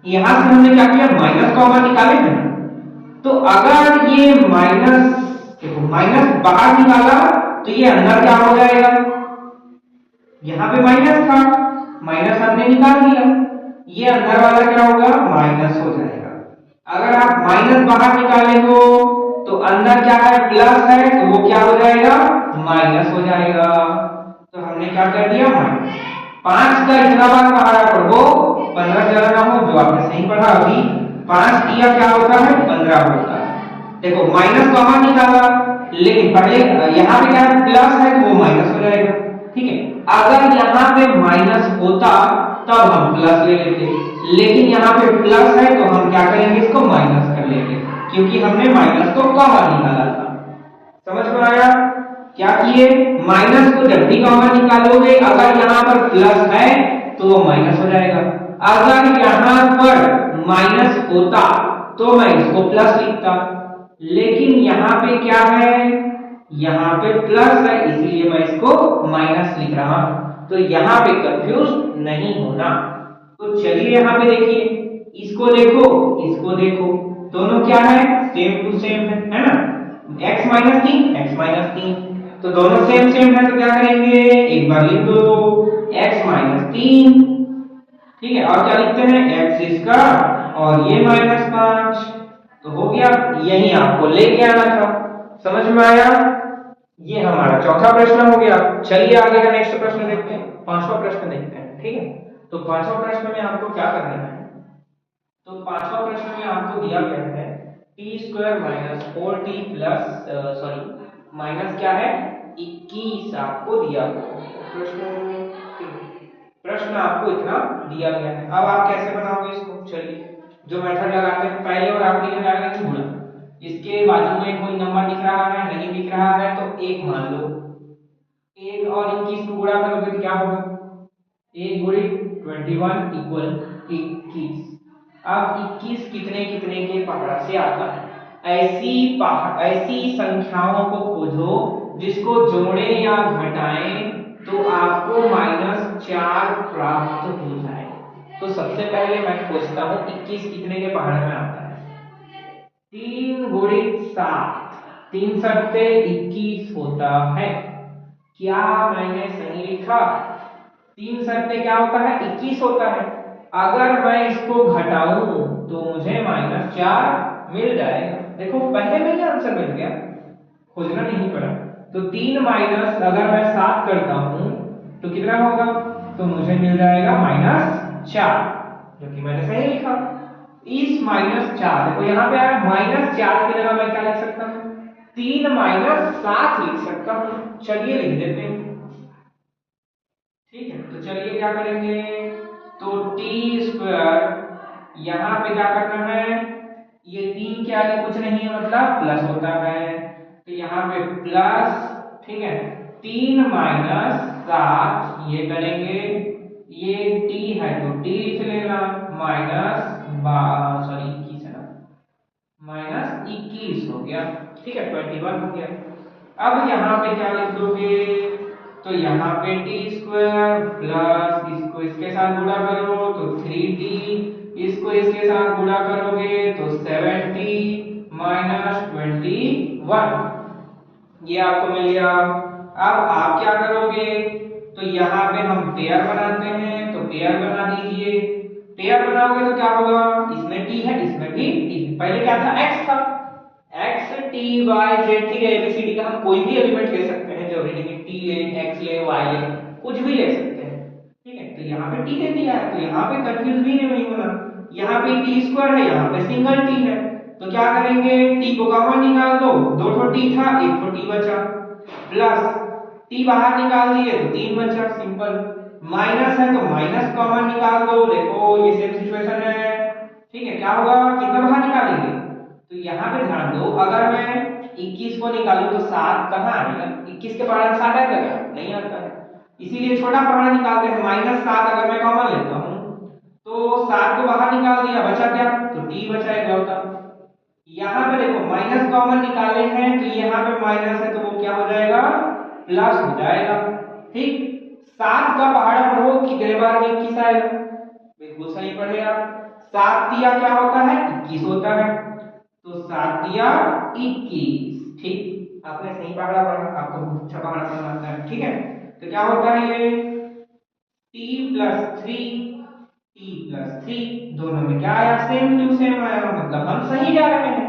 [SPEAKER 1] यहां से हमने क्या किया, माइनस कॉमन निकाले हैं। तो अगर ये माइनस, देखो माइनस बाहर निकाला तो ये अंदर क्या हो जाएगा, यहां पे माइनस था, माइनस हमने निकाल दिया, ये अंदर वाला क्या होगा, माइनस हो जाएगा। अगर आप माइनस बाहर निकाले हो तो अंदर क्या है, प्लस है, तो वो क्या हो जाएगा, माइनस हो जाएगा। तो हमने क्या कर दिया, माइनस। 5 का इतना बार पढ़ा पढ़ो, 15 चला ना हो, जो आपने सही पढ़ा अभी, 5 किया क्या होता है, 15 होता है। देखो माइनस कॉमन निकाला, लेकिन पहले यहाँ पे क्या है, प्लस है, तो वो माइनस हो जाएगा। ठीक है, अगर यहाँ पे माइनस होता तब हम प्लस ले लेते, लेकिन यहाँ पे प्लस है तो हम क्या करेंगे, इसको माइनस कर लेंगे, क्योंकि हमने माइनस को कॉमन निकाला था। समझ में आया, क्या किए, माइनस को जब भी कॉमन निकालोगे, अगर यहाँ पर प्लस है तो वो माइनस हो जाएगा, अगर यहाँ पर माइनस होता तो मैं इसको प्लस लिखता, लेकिन यहाँ पे क्या है, यहाँ पे प्लस है, इसलिए मैं इसको माइनस लिख रहा हूं। तो यहाँ पे कंफ्यूज नहीं होना। तो चलिए यहाँ पे देखिए, इसको देखो, इसको देखो, दोनों क्या है, सेम टू सेम है ना, x माइनस 3, x माइनस 3, तो दोनों सेम सेम है, तो क्या करेंगे, एक बार लिख दो x माइनस 3, ठीक है, और क्या लिखते हैं, x स्क्वायर, और ये माइनस 5, तो हो गया, यही आपको लेके आना था। समझ में आया, ये हमारा चौथा प्रश्न हो गया। चलिए आगे का नेक्स्ट प्रश्न देखते हैं, पांचवा प्रश्न देखते हैं। ठीक है, तो पांचवा प्रश्न में आपको क्या करना है, तो पांचवा प्रश्न में आपको दिया गया है T square minus 4t plus sorry minus क्या है 21 आपको दिया गया प्रश्न आपको इतना दिया गया है। अब आप कैसे बनाओगे इसको, चलिए जो मेथड लगाते हैं, पहले और आखिरी में लगाना गुणा, इसके बाजू में कोई नंबर दिख रहा है, नहीं दिख रहा है, तो एक मान लो, 1 और 21 को गुणा करोगे तो क्या होगा, 1 गुणित 21 इक्वल 21। अब 21 कितने कितने के पहाड़ा से आता है, ऐसी संख्याओं को खोजो जिसको जोड़े या घटाएं तो आपको -4 प्राप्त हो जाए। तो सबसे पहले मैं खोजता हूं 21 कितने के पहाड़ में आता है, 3 गुणित 7, 3 सत्ते 21 होता है। क्या मैंने सही लिखा, 3 सत्ते क्या होता है, 21 होता है। अगर मैं इसको घटाऊं तो मुझे -4 मिल जाएगा। देखो पहले में ही आंसर मिल गया, खोजना नहीं पड़ा। तो 3 माइनस अगर मैं 7 करता हूं तो कितना होगा, तो मुझे मिल जाएगा -4, जो कि मैंने सही लिखा। इस -4 देखो यहाँ पे आया, -4 की जगह मैं क्या लिख सकता हूँ, 3 - 7 लिख सकता हूँ। चलिए लिख देते हैं, ठीक है। तो चलिए क्या करेंगे, तो टी स्क्वायर यहाँ पे क्या करना है, ये 3 के आगे कुछ नहीं है, मतलब प्लस होता है, तो यहाँ पे प्लस, ठीक है, 3 - 7 ये करेंगे, ये टी है तो टी लिख लेना, माइनस सॉरी 21 है ना, -21 हो गया, ठीक है, 21 हो गया। अब यहाँ पे क्या लिख दोगे, तो यहाँ पे टी स्क्वायर प्लस इसको इसके साथ गुणा करो तो 3t, इसको इसके साथ गुणा करोगे तो 7t -21, ये आपको मिल गया। अब आप क्या करोगे, तो यहाँ पे हम पेयर बनाते हैं, तो पेयर बना दीजिए। पेयर बनाओगे तो क्या होगा, इसमें t है, इसमें भी t, पहले क्या था, x था, x t y z, ठीक है, एबीसीडी का हम कोई भी एलिमेंट ले सकते हैं, जरूरी नहीं कि t ले, x ले, y ले, कुछ भी ले सकते हैं, ठीक है। तो यहाँ पे t दे दिया है, तो यहाँ पे कंफ्यूज भी नहीं होना, यहाँ पे t स्क्वायर है, यहाँ पे सिंगल t है, तो क्या करेंगे, t को कॉमन निकाल दो, 2 ठो t था, 1 ठो t बचा, प्लस t बाहर निकाल दिए तो 3 बचा, सिंपल, माइनस है तो माइनस कॉमन निकाल दो, देखो ये सेम सिचुएशन है, ठीक है। क्या होगा, कितना बाहर निकालेंगे, तो यहाँ पे ध्यान दो, अगर मैं 21 को निकालूं तो 7 कहाँ आएगा, 21 के पहाड़ में 7 आएगा क्या, नहीं आता है, इसीलिए छोटा पहाड़ निकालते हैं, -7 अगर मैं कॉमन लेता हूँ तो 7 को बाहर निकाल दिया, बचा क्या, तो t बचा एक होता। यहाँ पे देखो माइनस कॉमन निकाले हैं, तो यहाँ पे माइनस है तो वो क्या हो जाएगा, प्लस हो जाएगा, ठीक। 7 का पहाड़ा पढ़ो कितने बार में 21 आएगा? बिल्कुल सही पढ़े आप। 7 तिया क्या होता है? 21 होता है। तो 7 तिया 21। ठीक, आपने सही पहाड़ा पढ़ा, आपको बहुत अच्छा पहाड़ा पढ़ना आता है। ठीक है, तो क्या होता है ये t प्लस 3 दोनों में क्या आया? सेम टू सेम आया, मतलब हम सही जा रहे हैं।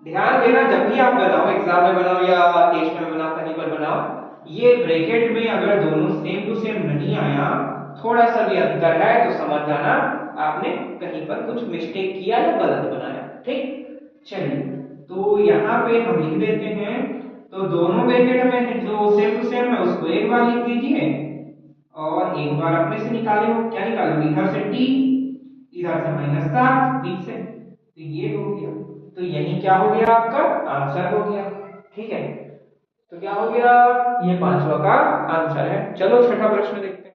[SPEAKER 1] ध्यान देना, जब भी आप बनाओ, एग्जाम में बनाओ या टेस्ट में बनाओ, कहीं पर बनाओ, ये ब्रैकेट में अगर दोनों सेम टू सेम नहीं आया, थोड़ा सा भी अंतर है, तो समझ जाना आपने कहीं पर कुछ मिस्टेक किया या गलत बनाया। ठीक, चलिए तो यहाँ पे हम लिख देते हैं। तो दोनों ब्रैकेट में जो सेम टू सेम है उसको एक बार लिख दीजिए और एक बार अपने से निकाले हो। क्या निकालोगे? इधर से t, इधर से -7 बीच से, तो ये हो गया। तो यही क्या हो गया? आपका आंसर हो गया। ठीक है, तो क्या हो गया? ये पांचवा का आंसर है। चलो छठा प्रश्न देखते हैं।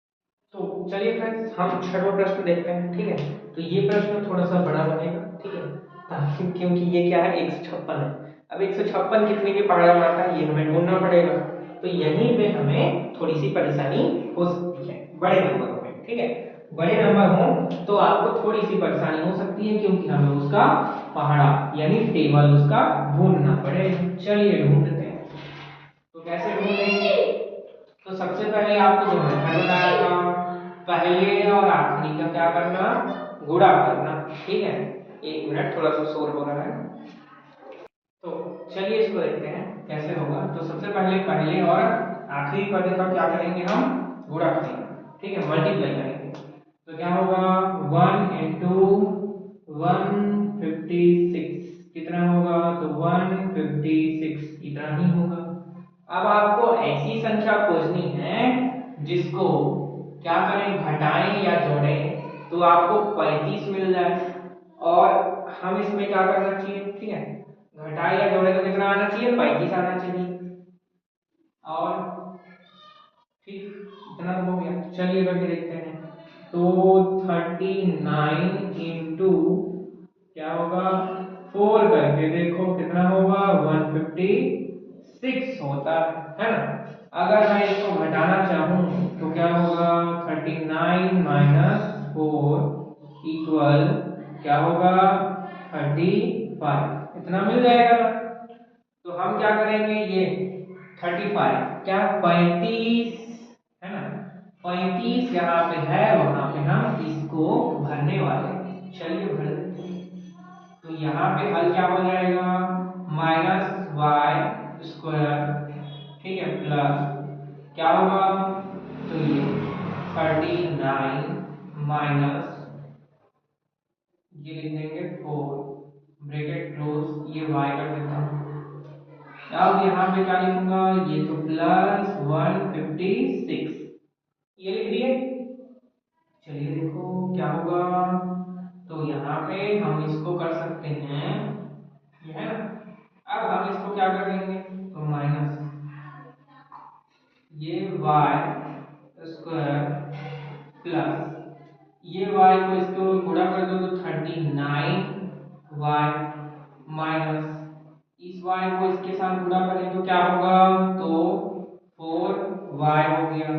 [SPEAKER 1] तो चलिए फ्रेंड्स, हम छठा प्रश्न देखते हैं। ठीक है, तो ये प्रश्न थोड़ा सा बड़ा बनेगा। ठीक है, ताकि क्योंकि ये क्या है? 156 है। अब 156 कितने के पहाड़ा में आता है ये हमें ढूंढना पड़ेगा। तो यहीं पे हमें थोड़ी सी परेशानी हो सकती है बड़े नंबरों में। ठीक है, बड़े नंबर हो तो आपको थोड़ी सी परेशानी हो सकती है, क्योंकि हमें उसका पहाड़ा यानी टेबल उसका ढूंढना पड़ेगा। चलिए ढूंढते हैं। तो कैसे ढूंढेंगे? तो सबसे पहले आपको जो मेथड बताया था, पहले और आखिरी का क्या करना? गुणा करना। ठीक है, 1 मिनट, थोड़ा सा शोर हो रहा है। तो चलिए इसको देखते हैं कैसे होगा। तो सबसे पहले पहले और आखिरी पद का क्या करेंगे? हम गुणा करेंगे। ठीक है, मल्टीप्लाई करेंगे। तो क्या होगा? 1 into 156 कितना होगा? तो 156 इतना ही होगा। अब आपको ऐसी संख्या खोजनी है जिसको क्या करें? घटाएं या जोड़ें, तो आपको 35 मिल जाए। और हम इसमें क्या करना चाहिए? ठीक है, घटाए या जोड़े तो कितना आना चाहिए? 35 आना चाहिए। और ठीक, इतना तो हो गया। चलिए करके देखते हैं। तो 39 इंटू क्या होगा? 4 करके देखो कितना होगा? 156 होता है ना? अगर मैं इसको घटाना चाहूं तो क्या होगा? 39 माइनस 4 इक्वल क्या होगा? 35। इतना मिल जाएगा ना? तो हम क्या करेंगे? ये 35 क्या 35 है ना? 35 यहाँ पे है, वहां पे हम इसको भरने वाले हैं। चलिए भर देते हैं। तो यहाँ पे हल क्या हो जाएगा? -y² ठीक है, प्लस क्या होगा? तो ये 39 माइनस ये लिख देंगे 4 ब्रैकेट क्लोज, ये y कर देता हूँ। अब यहाँ पे क्या लिखूंगा? ये तो प्लस 156 ये लिख दिए। चलिए देखो क्या होगा। तो यहाँ पे हम इसको कर सकते हैं, ये है ना? अब हम इसको क्या कर देंगे? तो माइनस ये y² प्लस ये y को इसको गुणा कर दो तो 39y माइनस इस y को इसके साथ गुणा करें तो क्या होगा? तो 4y हो गया।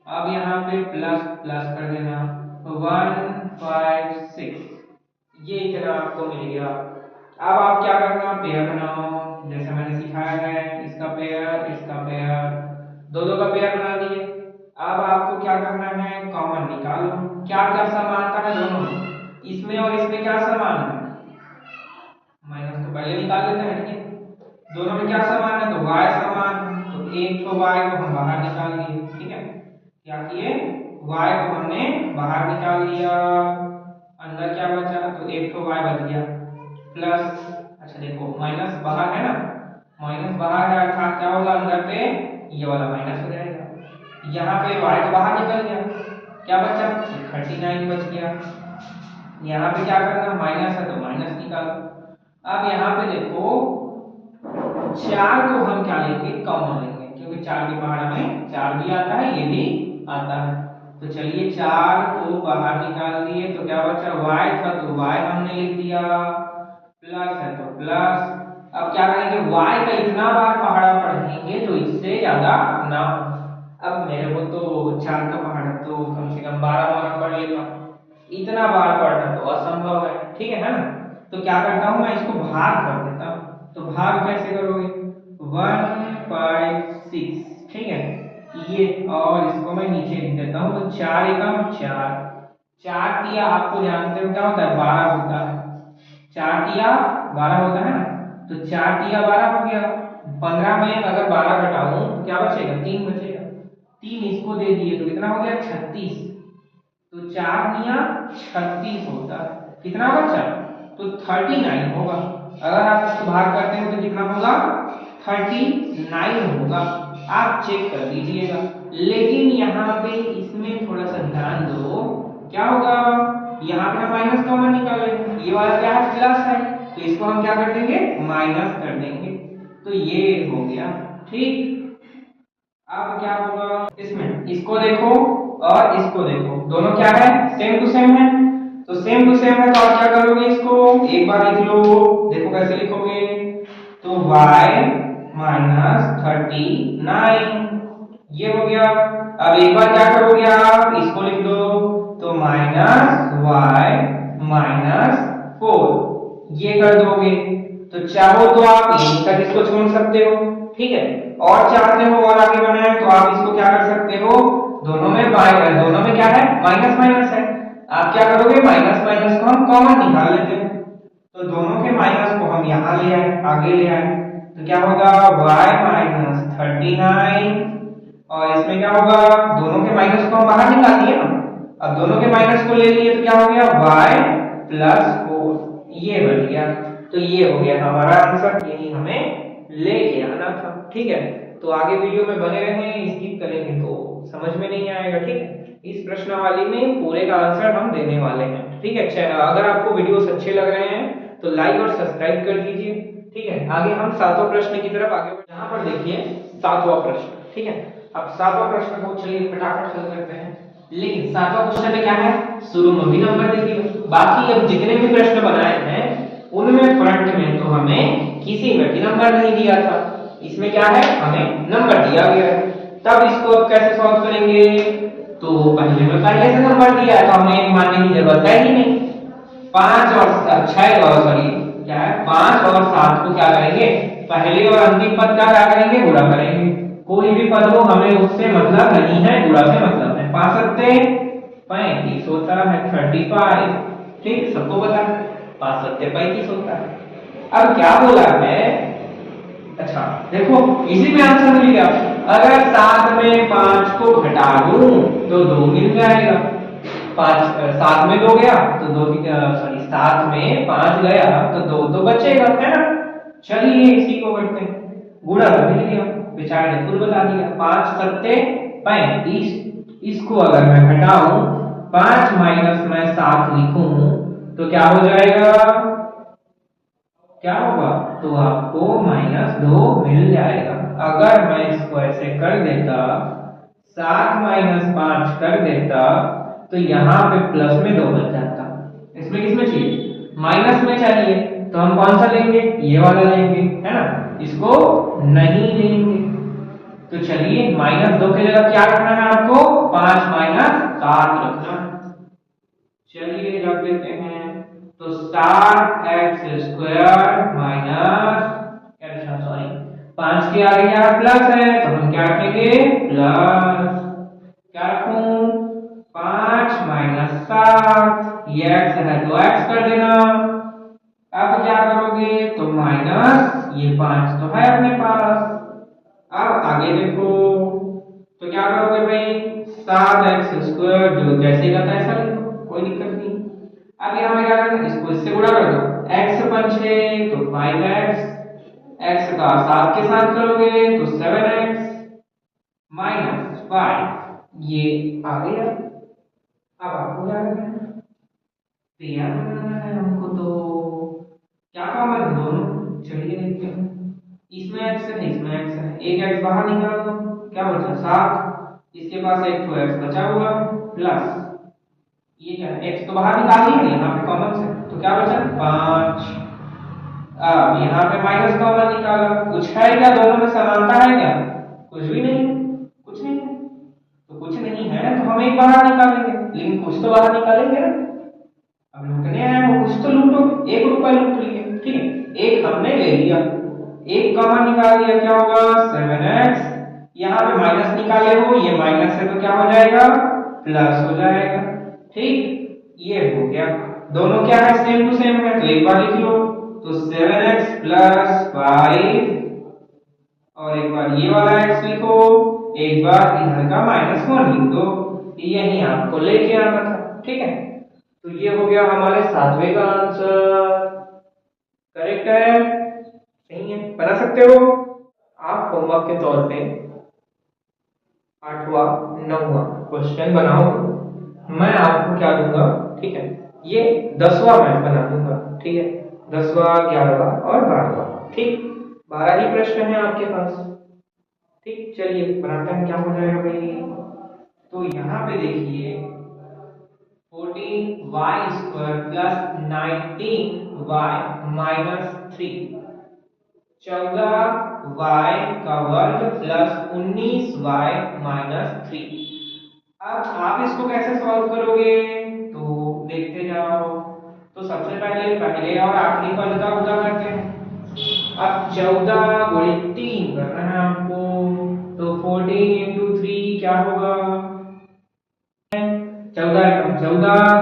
[SPEAKER 1] अब यहाँ पे प्लस प्लस कर देना, 156 ये इतना आपको मिल गया। अब आप क्या करना? पेयर बनाओ, जैसे मैंने सिखाया है। इसका पेयर, दोनों का पेयर बना दिए। अब आपको क्या करना है? कॉमन निकालो। क्या क्या समानता है दोनों में? इसमें और इसमें क्या समान है? माइनस तो पहले निकाल लेते हैं। ठीक है, दोनों में क्या समान है? तो y समान है, तो एक तो y को हम बाहर निकाल दिए। ठीक है, क्या किए? y को हमने बाहर निकाल लिया, अंदर क्या बचा? तो एक तो y बच गया प्लस, अच्छा देखो माइनस बाहर है ना, माइनस बाहर है अर्थात क्या होगा? अंदर पे ये वाला माइनस हो जाएगा। यहाँ पे y तो बाहर निकल गया, क्या बचा? 39 बच गया। यहाँ पे क्या करना? माइनस है तो माइनस निकालो। अब यहाँ पे देखो 4 को हम क्या लेंगे? कॉमन लेंगे, क्योंकि 4 के पहाड़ा में 4 भी आता है, ये भी आता है। तो चलिए 4 को बाहर निकाल दिए तो क्या बचा? y था तो y हमने लिख दिया, प्लस है तो प्लस। अब क्या करेंगे? y का इतना बार पहाड़ा पढ़ेंगे जो इससे ज्यादा ना हो। अब अब मेरे को तो 4 का पहाड़ा तो कम से कम 12 बार पढ़ लेता हूँ, इतना बार पढ़ना तो असंभव है, ठीक है ना। तो क्या करता हूँ मैं इसको भाग कर देता हूँ। तो भाग कैसे करोगे, 1/6, ठीक है ये, और इसको मैं नीचे लिख देता हूँ। तो 4 एकम 4, 4 तिया आपको जानते हो क्या होता है, 12 होता है। 4 तिया 12 होता है ना, तो 4 तिया 12 हो गया। 15 में अगर 12 घटाऊं तो क्या बचेगा, 3 बचेगा। 3 इसको दे दिए तो कितना हो गया, 36। तो 4 तिया 36 होता है, कितना बचा, तो 39 होगा। अगर आप इसको भाग करते हो तो कितना होगा, 39 होगा। आप चेक कर लीजिएगा। लेकिन यहाँ पे इसमें थोड़ा सा ध्यान दो, क्या होगा, यहाँ पे हम माइनस कॉमन निकाल लेंगे, ये वाला क्या है, प्लस है, तो इसको हम क्या कर देंगे, माइनस कर देंगे। तो ये हो गया, ठीक। अब क्या होगा इसमें, इसको देखो और इसको देखो, दोनों क्या है, सेम टू सेम है। तो सेम टू सेम है तो आप क्या करोगे, इसको एक बार लिख लो, देखो कैसे लिखोगे। तो y माइनस 39 ये हो गया। अब एक बार क्या करोगे आप, इसको लिख दो, तो माइनस y माइनस 4 ये कर दोगे। तो चाहो तो आप यहीं तक इसको छोड़ सकते हो, ठीक है, और चाहते हो और आगे बढ़ाएं तो आप इसको क्या कर सकते हो, दोनों में दोनों में क्या है, माइनस माइनस है। आप क्या करोगे, माइनस माइनस को हम कॉमन निकाल लेते हैं। तो दोनों के माइनस को हम यहाँ ले आए, आगे ले आए, तो क्या होगा, y माइनस 39, और इसमें क्या होगा, दोनों के माइनस को हम बाहर निकाल दिए ना। अब दोनों के माइनस को ले लिए तो क्या हो गया, y प्लस 4 ये बन गया। तो ये हो गया हमारा आंसर, यही हमें लेके आना था, ठीक है। तो आगे वीडियो में बने रहें, स्किप करेंगे तो समझ में नहीं आएगा, ठीक है। इस प्रश्नावली में पूरे का आंसर हम देने वाले हैं, ठीक है। अगर आपको वीडियोस अच्छे लग रहे हैं तो लाइक और सब्सक्राइब कर दीजिए, ठीक है। आगे हम 7वां प्रश्न की तरफ आगे बढ़े, यहाँ पर देखिए 7वां प्रश्न, ठीक है। अब 7वां प्रश्न को चलिए फटाफट हल करते हैं। लेकिन 7वां क्वेश्चन में क्या है, शुरू में भी नंबर दे दिया, बाकी अब जितने भी प्रश्न बनाए हैं उनमें फ्रंट में तो हमें किसी में भी नंबर नहीं दिया था, इसमें क्या है, हमें नंबर दिया गया है। तब इसको अब कैसे सॉल्व करेंगे, तो पहले में पहले से नंबर दिया है तो हमें मानने की जरूरत है ही नहीं। 5 और 6 और सॉरी क्या है, 5 और 7 को क्या करेंगे, पहले और अंतिम पद का क्या करेंगे, गुणा करेंगे। कोई भी पद हो हमें उससे मतलब नहीं है, गुणा से मतलब है। 5 सत्ते 35 होता है, 35, ठीक, सबको पता है 5 सत्ते 35 होता है। अब क्या बोला है, अच्छा देखो इसी में आंसर मिल गया। अगर 7 में 5 को घटा दूं तो 2 मिल जाएगा। 7 में 2 गया तो 2, सॉरी 7 में 5 गया तो 2 तो बचेगा, है ना। चलिए इसी को करते हैं, गुणा कर मिल गया, बेचारे ने खुद बता दिया। 5 सत्ते 35, इसको अगर मैं घटाऊं, 5 माइनस मैं 7 लिखूं तो क्या हो जाएगा, क्या होगा, तो आपको -2 मिल जाएगा। अगर मैं इसको ऐसे कर देता, 7 माइनस 5 कर देता तो यहाँ पे प्लस में 2 बच जाता। इसमें किसमें चाहिए, माइनस में चाहिए, तो हम कौन सा लेंगे, ये वाला लेंगे, है ना, इसको नहीं लेंगे। तो चलिए -2 की जगह क्या रखना है आपको, 5 माइनस 7 रखना है। चलिए रख देते हैं, तो 7x² माइनस, सॉरी 5 के आगे क्या है, प्लस है, तो हम क्या रखेंगे, प्लस, क्या रखूं, 5 माइनस 7, ये x है तो x कर देना। अब क्या करोगे, तो माइनस ये 5 तो है अपने पास। अब आगे देखो, तो क्या करोगे भाई, 7x² जो जैसे का तैसा लिखो, कोई दिक्कत नहीं। अब यहाँ पे क्या करना, इसको इससे गुणा कर दो, x 5 तो 5x, x का 7 के साथ करोगे तो 7x माइनस 5, ये आ गया। अब आपको क्या करना है, तैयार करना है हमको, तो क्या कॉमन है दोनों, चलिए देखते हैं। इसमें x है, इसमें x है, एक x बाहर निकाल दो, क्या बचा 7, इसके पास एक तो x बचा हुआ प्लस ये क्या है, x तो बाहर निकाल दिया, यहाँ पे कॉमन से, तो क्या बचा 5। अब यहाँ पे माइनस कॉमन निकाला, कुछ है क्या, दोनों में समानता है क्या, कुछ भी नहीं, कुछ नहीं है। हम एक बाहर निकालेंगे, लेकिन कुछ तो बाहर निकालेंगे ना। अब लूटने आए हो, कुछ तो लूटो। 1 रुपया लूट लिए, ठीक है, एक हमने ले लिया, एक कॉमन निकाल लिया, क्या होगा 7x। यहाँ पे माइनस निकाले हो, ये माइनस है तो क्या हो जाएगा प्लस हो जाएगा, ठीक। ये हो गया, दोनों क्या है सेम टू सेम है, तो एक बार लिख लो, तो 7x + 5 और एक बार ये वाला x लिखो, एक बार इधर का -1 लिख दो। यही आपको लेके आना था, ठीक है। तो ये हो गया हमारे 7वें का आंसर, करेक्ट है, सही है, बना सकते हो आप। होमवर्क के तौर पे 8वां 9वां क्वेश्चन बनाओ, मैं आपको क्या दूंगा, ठीक है, ये 10वां मैं बना दूंगा, ठीक है, 10वां 11वां और 12वां, ठीक। 12 ही प्रश्न है आपके पास, ठीक। चलिए बनाते हैं, क्या हो जाएगा भाई। तो यहाँ पे देखिए 14y² + 19y - 3, 14y² + 19y - 3। अब आप इसको कैसे सॉल्व करोगे, तो देखते जाओ। तो सबसे पहले पहले और आखिरी पद का गुणा करते हैं। अब 14 × 3 करना है आपको, तो 14 × 3 क्या होगा, 14 × 14,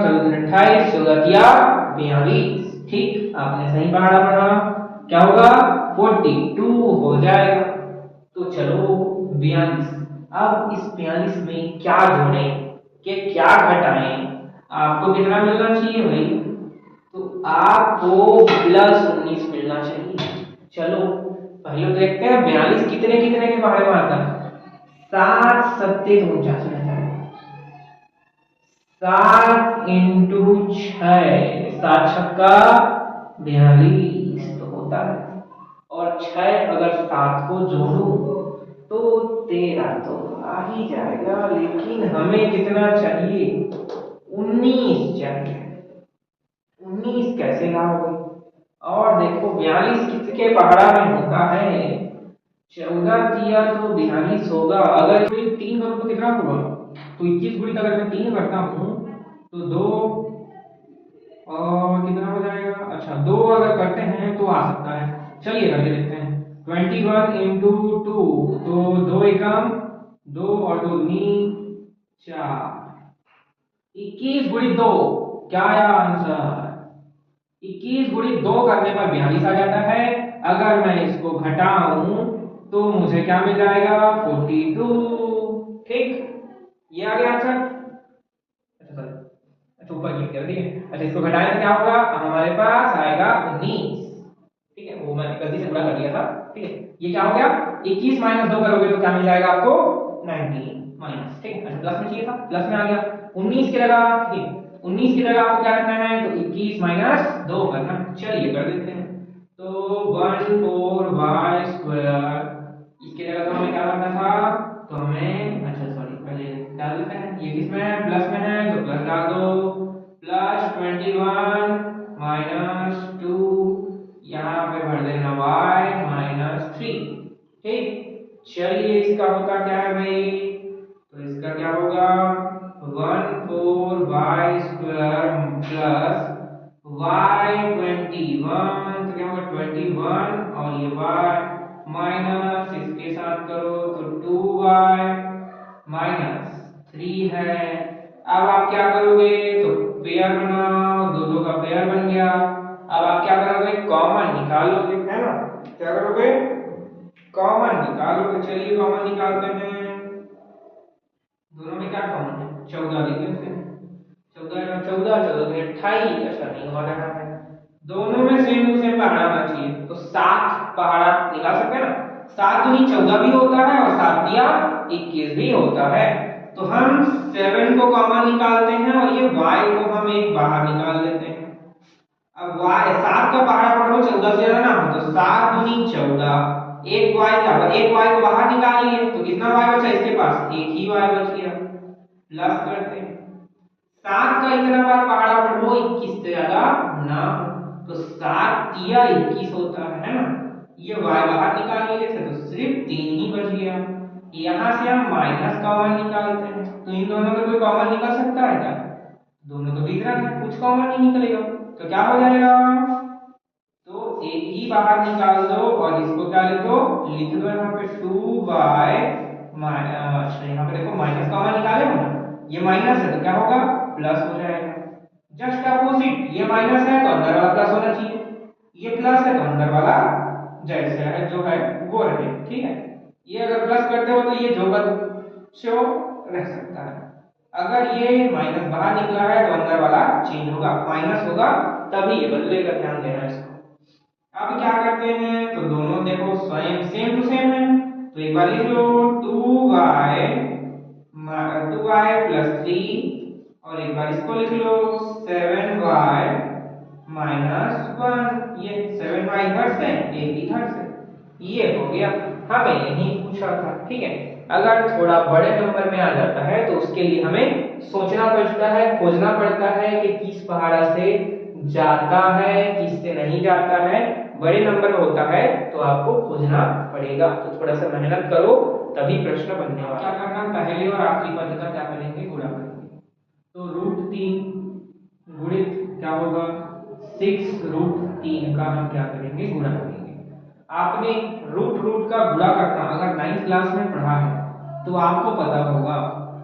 [SPEAKER 1] 14 × 28, 14 तिया 42, ठीक। आपने सही पढ़ा पढ़ा, क्या होगा 42 हो जाएगा। तो चलो 42, अब इस 42 में क्या जोड़ें कि क्या घटाएं, आपको कितना मिलना चाहिए भाई, तो आपको +19 मिलना चाहिए। चलो पहले तो देखते हैं 42 कितने कितने के बारे में आता है। 7 7 49 रहता है, 7 × 6, 7 छक्का 42 तो होता है, और 6 अगर 7 को जोड़ूं तो 13 तो आ ही जाएगा, लेकिन हमें कितना चाहिए 19 चाहिए। 19 कैसे लाओगे, और देखो 42 किसके पहाड़ा में होता है, 14 तिया तो 42 होगा। अगर कोई 3 करूं तो कितना होगा, तो 21 गुणित अगर मैं 3 करता हूं तो 2 और कितना हो जाएगा, अच्छा 2 अगर करते हैं तो आ सकता है, चलिए करके देखते हैं। 21 × 2, तो 2 एकम 2 और 2 दूनी 4, 21 × 2 क्या आया आंसर, 21 × 2 करने पर 42 आ जाता है। अगर मैं इसको घटाऊं तो मुझे क्या मिल जाएगा 42, ठीक। ये आ गया आंसर, अच्छा सर, अच्छा ऊपर क्लिक कर दिए, अच्छा इसको घटाएं तो क्या होगा, हमारे पास आएगा 19, ठीक है, वो मैंने गलती से पूरा कर दिया था, ठीक है। ये क्या हो गया 21 - 2 करोगे तो क्या मिल जाएगा आपको 19 माइनस, ठीक है, अच्छा प्लस में चाहिए था, प्लस में आ गया। 19 की जगह, ठीक है, 19 की जगह आपको क्या रखना है, तो 21 - 2 करना, चलिए कर देते हैं। तो 14y², इसकी जगह तो हमें क्या करना था, तो हमें, अच्छा सॉरी पहले डाल देते हैं, ये किस में है प्लस में है तो प्लस डाल दो, +21 - 2, यहाँ पे भर देना y - 3, ठीक। चलिए इसका होता क्या है भाई, तो इसका क्या होगा 14y² + y21, तो क्या होगा 21, और ये y माइनस इसके साथ करो तो 2y - 3 है। अब आप क्या करोगे, तो पेयर बनाओ, दो दो का पेयर बन गया। अब आप क्या करोगे कॉमन निकालोगे, है ना, क्या करोगे कॉमन निकालोगे। चलिए कॉमन निकालते हैं, दोनों में क्या कॉमन है 14 लिख लेते हैं, 14 का 14, 14 में 28, अच्छा नहीं हो रहा है, दोनों में सेम टू सेम पहाड़ा होना चाहिए, तो 7 पहाड़ा निकाल सकते हैं ना, 7 दूनी 14 भी होता है और 7 तिया 21 भी होता है। तो हम 7 को कॉमन निकालते हैं और ये y को हम एक बाहर निकाल लेते हैं। अब y 7 का पहाड़ा पढ़ो 14 से ना, तो 7 दूनी 14, एक y क्या होगा, एक y को बाहर निकाल लिए तो कितना y बचा इसके पास, एक ही y बच गया, प्लस करते हैं। 7 का इतना बार पहाड़ा पढ़ो 21 से ज्यादा ना, तो 7 तिया 21 होता है ना, ये y बाहर निकाल लिए थे तो सिर्फ 3 ही बच गया। यहाँ से हम माइनस कॉमन निकालते हैं, तो इन दोनों में कोई कॉमन निकल सकता है क्या? दोनों तो विपरीत है, कुछ कॉमन नहीं निकलेगा, तो क्या हो जाएगा? तो एक ही बाहर निकाल दो और इसको क्या लिख दो यहाँ पे 2y अच्छा यहाँ पे देखो माइनस कॉमन निकाले हो ना, ये माइनस है तो क्या होगा? प्लस हो जाएगा। जस्ट अपोजिट, ये माइनस है तो अंदर वाला प्लस होना चाहिए, ये प्लस है तो अंदर वाला जैसे है जो है वो रहे, ठीक है। ये अगर प्लस करते हो तो ये जो बच्चों रह सकता है, अगर ये माइनस बाहर निकला है तो अंदर वाला चेंज होगा, माइनस होगा तभी ये बदलेगा, ध्यान देना इसको। अब क्या करते हैं, तो दोनों देखो स्वयं सेम टू सेम है, तो एक बार लिख लो 2y 2y + 3 और एक बार इसको लिख लो 7y -1, ये 7y इधर से 8 इधर से, ये हो गया। हमें यही पूछा था, ठीक है। अगर थोड़ा बड़े नंबर में आ जाता है तो उसके लिए हमें सोचना पड़ता है, खोजना पड़ता है कि किस पहाड़ा से जाता है किस से नहीं जाता है। बड़े नंबर में होता है तो आपको खोजना पड़ेगा, तो थोड़ा सा मेहनत करो तभी प्रश्न बनने वाला। क्या करना, पहले और आखिरी पद का क्या करेंगे, गुणा करेंगे। तो √3 गुणित क्या होगा 6√3 का हम क्या करेंगे, गुणा करेंगे। आपने रूट का गुणा करना अगर 9th क्लास में पढ़ा है तो आपको पता होगा,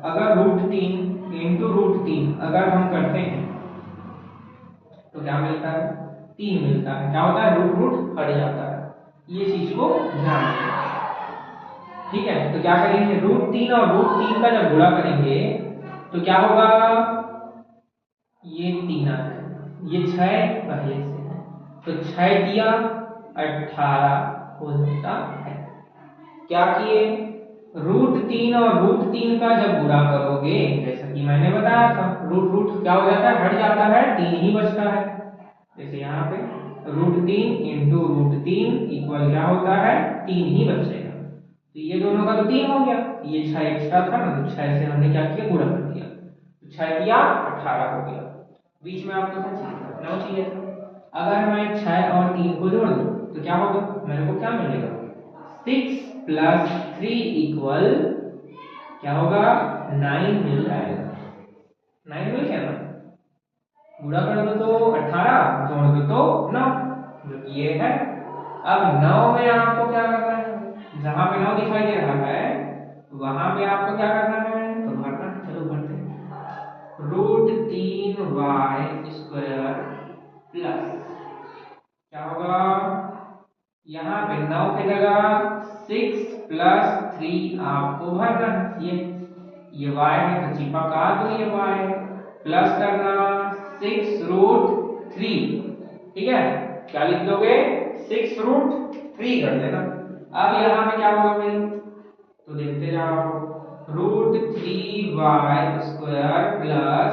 [SPEAKER 1] अगर √3 × √3 अगर हम करते हैं तो क्या मिलता है, 3 मिलता है। क्या होता है, रूट हट जाता है, ये चीज को ध्यान रखना, ठीक है। तो क्या करेंगे, √3 और √3 का जब गुणा करेंगे तो क्या होगा, ये 3 आ जाएगा, ये 6 पहले से है तो 6 दिया 18 हो जाता है। क्या किए, √3 और √3 का जब गुणा करोगे, जैसा कि मैंने बताया था, रूट क्या हो जाता है, हट जाता है, 3 ही बचता है। जैसे यहाँ पे √3 × √3 इक्वल क्या होता है, 3 ही बचेगा। तो ये दोनों का तो 3 हो गया, ये 6 एक्स्ट्रा था ना, तो 6 से हमने क्या किया, गुणा कर दिया, तो 6 दिया 18 हो गया। बीच में आपको क्या चाहिए, 9 चाहिए था। अगर मैं 6 और 3 को जोड़ दूं तो क्या होगा, मेरे को क्या मिलेगा, 6 + 3 इक्वल क्या होगा, 9 मिल जाएगा। 9 मिल गया ना, गुणा कर दो तो 18, जोड़ दो तो 9, जो कि ये है। अब 9 में आपको क्या करना है, जहां पे 9 दिखाई दे रहा है वहां पे आपको क्या करना है, तो भरना। चलो भरते हैं, √3y² प्लस क्या होगा, यहाँ पे 9 की जगह 6 + 3 आपको भरना है, ये y है तो चिपका दो ये y, प्लस करना 6√3, ठीक है। क्या लिख दोगे, 6√3 कर देना। अब यहाँ पे क्या होगा फिर, तो देखते जाओ, √3y² प्लस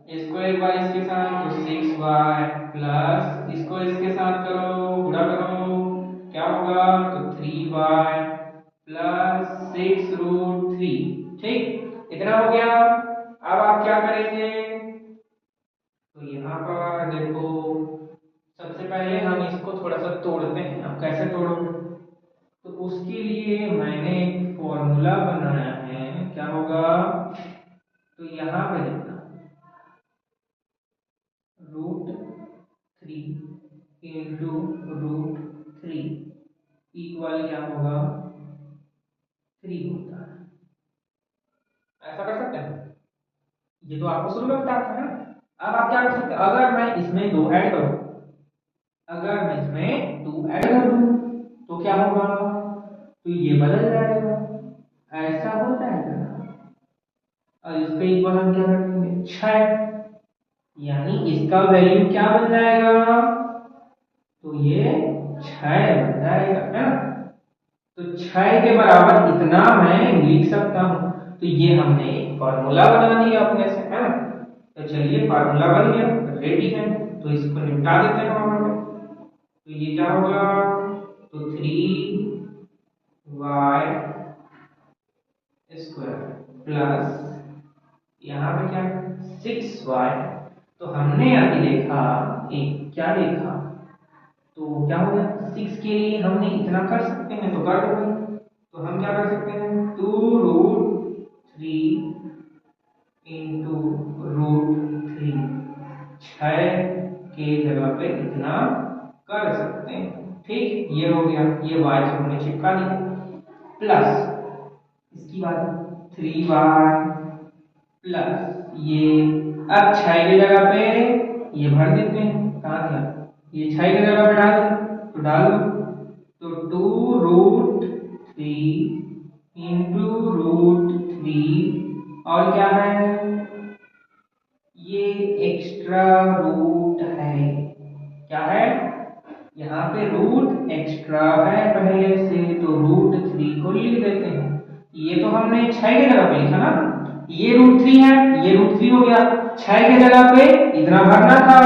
[SPEAKER 1] इसको एक बार इसके साथ तो 6y प्लस इसको इसके साथ करो, गुणा करो, क्या होगा, तो 3y प्लस 6√3, ठीक, इतना हो गया। अब आप क्या करेंगे, तो यहाँ पर देखो सबसे पहले हम इसको थोड़ा सा तोड़ते हैं। अब कैसे तोड़ोगे, तो उसके लिए मैंने एक फॉर्मूला बनाया है, क्या होगा, तो यहाँ पे देखना √3 × √3 इक्वल क्या होगा, 3 होता है। ऐसा कर सकते हैं, ये तो आपको शुरू में बताया था ना। अब आप क्या कर सकते हैं, अगर मैं इसमें 2 ऐड करूं, अगर मैं इसमें 2 ऐड कर दूं तो क्या होगा, तो ये बदल जाएगा, ऐसा हो जाएगा। और इसके इक्वल हम क्या करेंगे, 6, यानी इसका वैल्यू क्या बन जाएगा, तो ये 6 बन जाएगा, है ना। तो 6 के बराबर इतना मैं लिख सकता हूं, तो ये हमने एक फॉर्मूला बना दिया अपने से, है ना। तो चलिए फार्मूला बन गया, रेडी है, तो इसको निपटा देते हैं वहां पे। तो ये क्या होगा, तो 3y² प्लस यहाँ पे क्या 6y, तो हमने अभी देखा एक क्या देखा, तो क्या हो गया, 6 के लिए हमने इतना कर सकते हैं तो कर दो, तो तो हम क्या कर सकते हैं, 2√3 इंटू √3, 6 के जगह पे इतना कर सकते हैं। ठीक, ये हो गया, ये y तो हमने चिपका दिया, प्लस इसकी बात 3y प्लस ये, अब 6 की जगह पे ये भर देते हैं, कहाँ दिया, ये 6 की जगह पे डाल दें, तो डाल दो, तो 2√3 इंटू √3, और क्या है, ये एक्स्ट्रा रूट है, क्या है, यहाँ पे रूट एक्स्ट्रा है पहले से, तो √3 को लिख देते हैं। ये तो हमने 6 की जगह पे लिखा ना, ये √3 है, ये √3 हो गया, 6 की जगह पे इतना भरना था,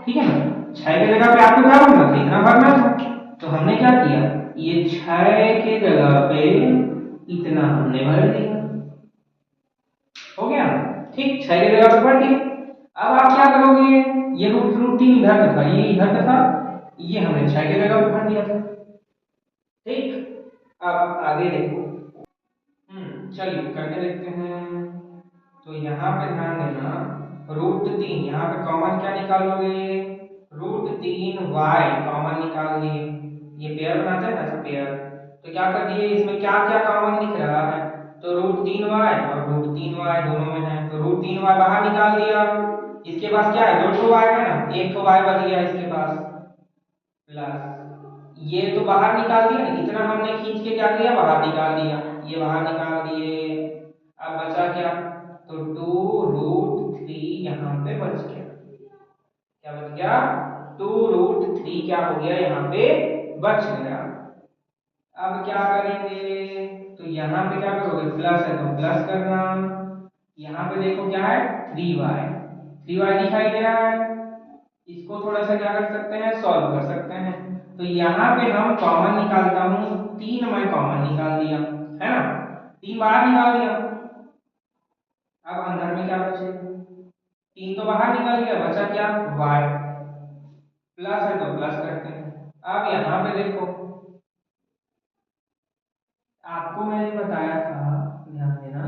[SPEAKER 1] ठीक है ना, 6 की जगह पे आपको क्या भरना था, इतना भरना था, तो हमने क्या किया, ये 6 के जगह पे इतना हमने भर दिया, हो गया, ठीक, 6 की जगह पे भर दिया। अब आप क्या करोगे, ये √3 इधर का था, ये इधर का था, ये हमने 6 की जगह पे भर दिया था। ठीक, अब आगे देखो, चलिए करके देखते हैं। तो यहाँ पे ध्यान देना, √3 यहाँ पे कॉमन क्या निकाल लोगे, √3y कॉमन निकाल दिए, ये पेयर बनाते हैं ना, ऐसा पेयर, तो क्या कर दिए, इसमें क्या क्या कॉमन दिख रहा है, तो √3y और √3y दोनों में है, तो √3y बाहर निकाल दिया, इसके पास क्या है, 2 y है ना, 1 y बच गया इसके पास, प्लस ये तो बाहर निकाल दिया, इतना हमने खींच के क्या किया, बाहर निकाल दिया, ये बाहर निकाल दिए, अब बचा क्या, तो 2√3 यहाँ पे बच गया, क्या बच गया, 2√3 क्या हो गया, यहाँ पे बच गया। अब क्या करेंगे, तो यहाँ पे क्या करोगे, प्लस है तो प्लस करना, यहाँ पे देखो क्या है, 3y दिखाई दे रहा है, इसको थोड़ा सा क्या कर सकते हैं, सॉल्व कर सकते हैं, तो यहाँ पे हम कॉमन निकालता हूँ, 3 मैं कॉमन निकाल दिया, है ना, 3 बाहर निकाल दिया, अब अंदर में क्या बचेगा, 3 तो बाहर निकाल दिया, बचा क्या, y, प्लस है तो प्लस करते हैं। अब यहाँ पे देखो, आपको मैंने बताया था, ध्यान देना,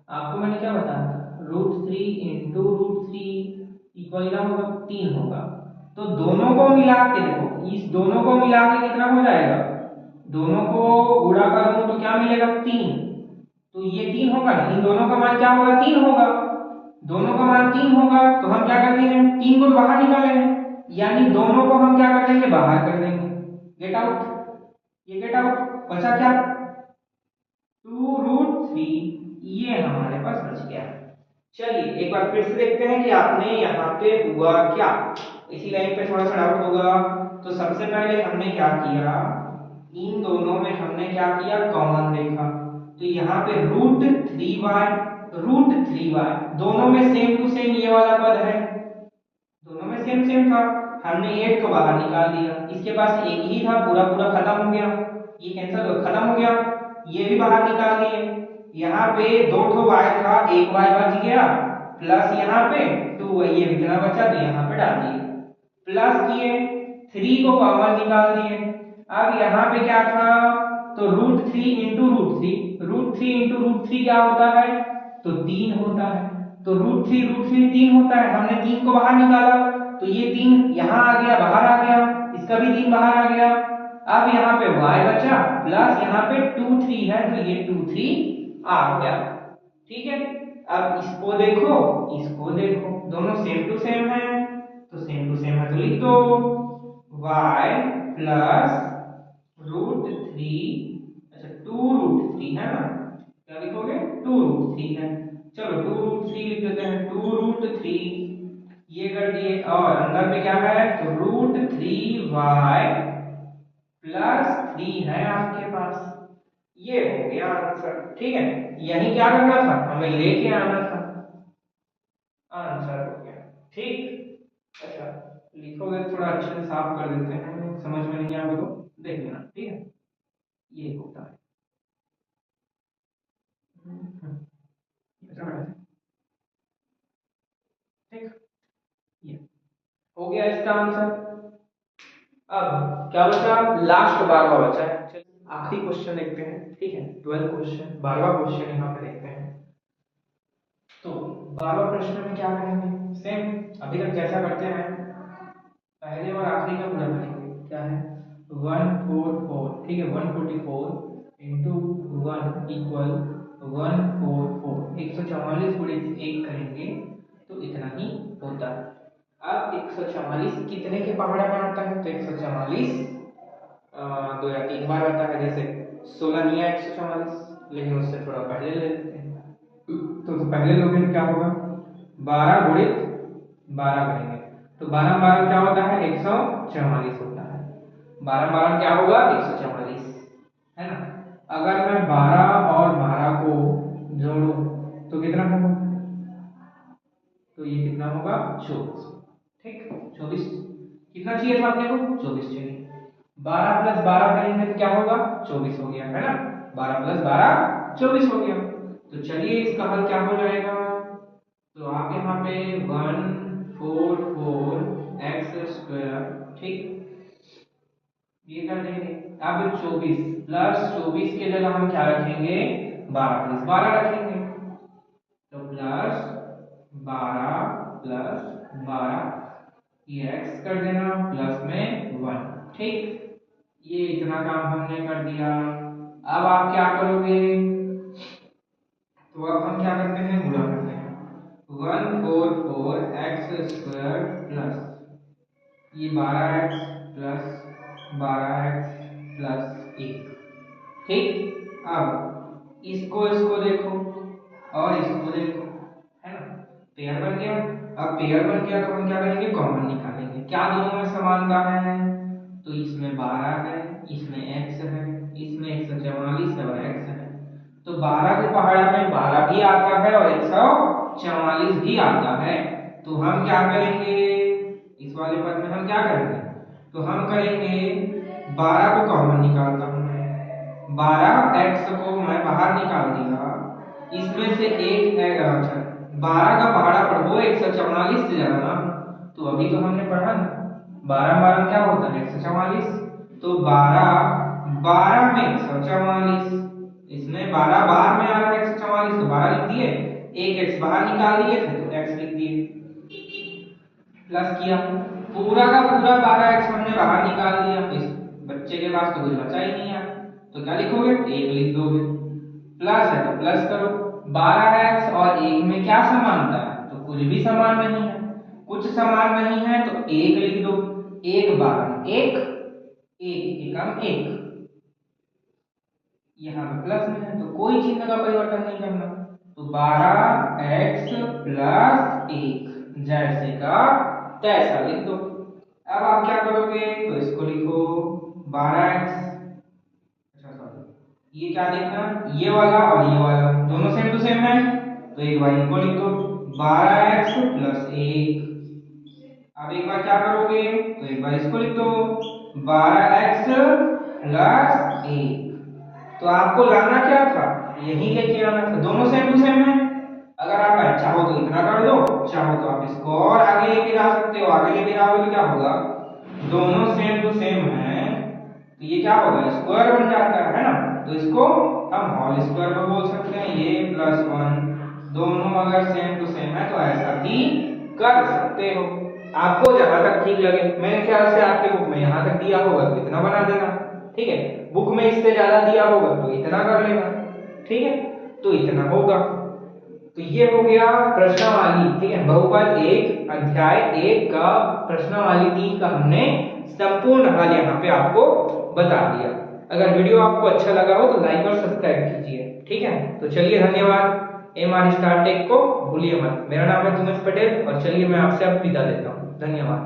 [SPEAKER 1] आपको मैंने क्या बताया था, √3 इंटू √3 इक्वल क्या होगा, 3 होगा, तो दोनों को मिला के देखो, इस दोनों को मिला के कितना हो जाएगा, दोनों को गुणा कर दूं तो क्या मिलेगा, 3, तो ये 3 होगा ना, इन दोनों का मान क्या होगा, 3 होगा, दोनों का मान 3 होगा, तो हम क्या कर देंगे, 3 को तो बाहर निकालेंगे, यानी दोनों को हम क्या कर देंगे, बाहर कर देंगे, गेट आउट, ये गेट आउट, बचा क्या, 2√3, ये हमारे पास बच गया। चलिए एक बार फिर से देखते हैं कि आपने यहाँ पे हुआ क्या, इसी लाइन पे थोड़ा सा डाउट होगा, तो सबसे पहले हमने क्या किया, इन दोनों में हमने क्या किया, कॉमन देखा, तो यहाँ पे √3y दोनों में सेम टू सेम ये वाला पद है, दोनों में सेम सेम था, हमने 8 को बाहर निकाल दिया, इसके पास एक ही था, पूरा पूरा खत्म हो गया, ये कैंसिल हो खत्म हो गया, ये भी बाहर निकाल दिए, यहाँ पे 2 y था, 1 y बच गया, प्लस यहाँ पे 2 ये कितना बचा, तो यहाँ पे डाल दिए, प्लस किए, 3 को कॉमन निकाल दिए, अब यहाँ पे क्या था, तो √3 इंटू √3 इंटू √3 क्या होता है, तो 3 होता है, तो √3 3 होता है, हमने 3 को बाहर निकाला, तो ये 3 यहाँ आ गया, बाहर आ गया, इसका भी 3 बाहर आ गया, अब यहाँ पे y बचा, प्लस यहाँ पे 2 3 है, तो ये 2 3 आ गया, ठीक है। अब इसको देखो, दोनों सेम टू सेम है, तो सेम टू सेम है तो लिख दो, y प्लस √3, अच्छा 2√3 है ना, क्या लिखोगे, 2√3 है, चलो 2√3 लिख देते हैं, 2√3 ये कर दिए, और अंदर में क्या है, तो √3y प्लस 3 है आपके पास, ये हो गया आंसर, ठीक है, यही क्या करना था, हमें लेके आना था, आंसर हो गया, ठीक। अच्छा लिखोगे थोड़ा अच्छे से साफ कर देते हैं, समझ में नहीं आए तो देख लेना, ठीक है, ये होता है। ठीक, ये हो गया इसका आंसर। अब क्या बचा, लास्ट 12वां बचा है, आखिरी क्वेश्चन देखते हैं, ठीक है, 12 क्वेश्चन, 12वां क्वेश्चन यहाँ पे देखते हैं। तो 12वां प्रश्न में क्या करेंगे, सेम अभी तक जैसा करते हैं, पहले और आखिरी का गुणा करेंगे। क्या है 144, ठीक है, 144 इंटू 1 इक्वल 144, 144 गुणे 1 करेंगे तो इतना ही होता है। अब 144 कितने के पहाड़ा में आता है, तो 144 2 या 3 बार आता है, जैसे 16 नहीं है 144, लेकिन उससे थोड़ा पहले ले लेते हैं। तो पहले लोगे क्या होगा, 12 गुणित 12 करेंगे तो 12 12 क्या होता है, 144 होता है। 12 12 क्या होगा, 144, है ना। अगर मैं 12 और 12 को जोड़ूं तो कितना होगा, तो ये कितना होगा 24, ठीक, 24 कितना चाहिए था अपने को, 24 चाहिए। 12 प्लस 12 करेंगे तो क्या होगा, 24 हो गया, है ना। 12 प्लस 12 24 हो गया। तो चलिए इसका हल क्या हो जाएगा, तो आप यहाँ पे 144 एक्स स्क्वायर, ठीक, ये कर देंगे। अब 24 प्लस 24 के जगह हम क्या रखेंगे, 12 प्लस 12 रखेंगे, तो प्लस 12 प्लस 12, ये x कर देना प्लस में 1, ठीक, ये इतना काम हमने कर दिया। अब आप क्या करोगे, तो अब हम क्या करते हैं, गुणा करते हैं। 144 एक्स स्क्वायर प्लस ये 12x प्लस 12x प्लस 1, ठीक। अब इसको देखो और इसको देखो, है ना, पेयर बन गया। अब पेयर बन गया तो हम क्या करेंगे, कॉमन निकालेंगे। क्या दोनों में समानता है, तो इसमें 12 है, इसमें x है, इसमें 144 है और x है। तो 12 के पहाड़ा में 12 भी आता है और 144 भी आता है। तो हम क्या करेंगे, इस वाले पद में हम क्या करेंगे, तो हम करेंगे 12 को कॉमन निकालता हूं, 12x को मैं बाहर निकाल दिया, इसमें से एक 12 का पहाड़ा पढ़ो 144 से ज्यादा ना, तो अभी तो हमने पढ़ा ना 12 12 क्या होता है 144, तो 12 में 144, इसमें 12 बार में आ रहा है 144, तो 12 लिख दिए, एक x बाहर निकाल दिए थे तो x लिख दिए, प्लस किया, पूरा का पूरा 12x हमने बाहर निकाल दिया, इस बच्चे के पास तो कुछ बचा ही नहीं है, तो क्या लिखोगे, 1 लिख दोगे, प्लस है तो प्लस करो, 12x और 1 में क्या समानता है, तो कुछ भी समान नहीं है, कुछ समान नहीं है तो 1 लिख दो, 1 बार 1 1 एकम 1, यहाँ पे प्लस में है तो कोई चिन्ह का परिवर्तन नहीं करना, तो 12x प्लस 1 जैसे का तैसा लिख दो। अब आप क्या करोगे, तो इसको लिखो 12x, अच्छा सॉरी ये क्या देखना, ये वाला और ये वाला दोनों सेम टू सेम है, तो एक बार इनको लिख दो 12x प्लस 1। अब एक बार क्या करोगे, तो एक बार इसको लिख दो 12x प्लस 1। तो आपको लाना क्या था, यही लेके आना था, दोनों सेम टू सेम है। अगर आप चाहो तो इतना कर दो, चाहो तो आप इसको और आगे लेके जा सकते हो, आगे लेके जाओगे तो क्या होगा, दोनों सेम टू सेम है तो ये क्या होगा, स्क्वायर बन जाता है ना, तो इसको हम होल स्क्वायर भी बोल सकते हैं, ये प्लस 1, दोनों अगर सेम टू सेम है तो ऐसा भी कर सकते हो, आपको जहां तक ठीक लगे। मेरे ख्याल से आपके बुक में यहां तक दिया होगा तो इतना बना देना, ठीक है, बुक में इससे ज्यादा दिया होगा तो इतना कर लेना, ठीक है, तो इतना होगा। तो ये हो गया प्रश्नावली, ठीक है, बहुपद 1 अध्याय 1 का प्रश्नावली 3 का हमने संपूर्ण हल यहाँ पे आपको बता दिया। अगर वीडियो आपको अच्छा लगा हो तो लाइक और सब्सक्राइब कीजिए, ठीक है। तो चलिए धन्यवाद, MR स्टार टेक को भूलिए मत। मेरा नाम है तुमेश पटेल और चलिए मैं आपसे अब विदा लेता हूँ, धन्यवाद।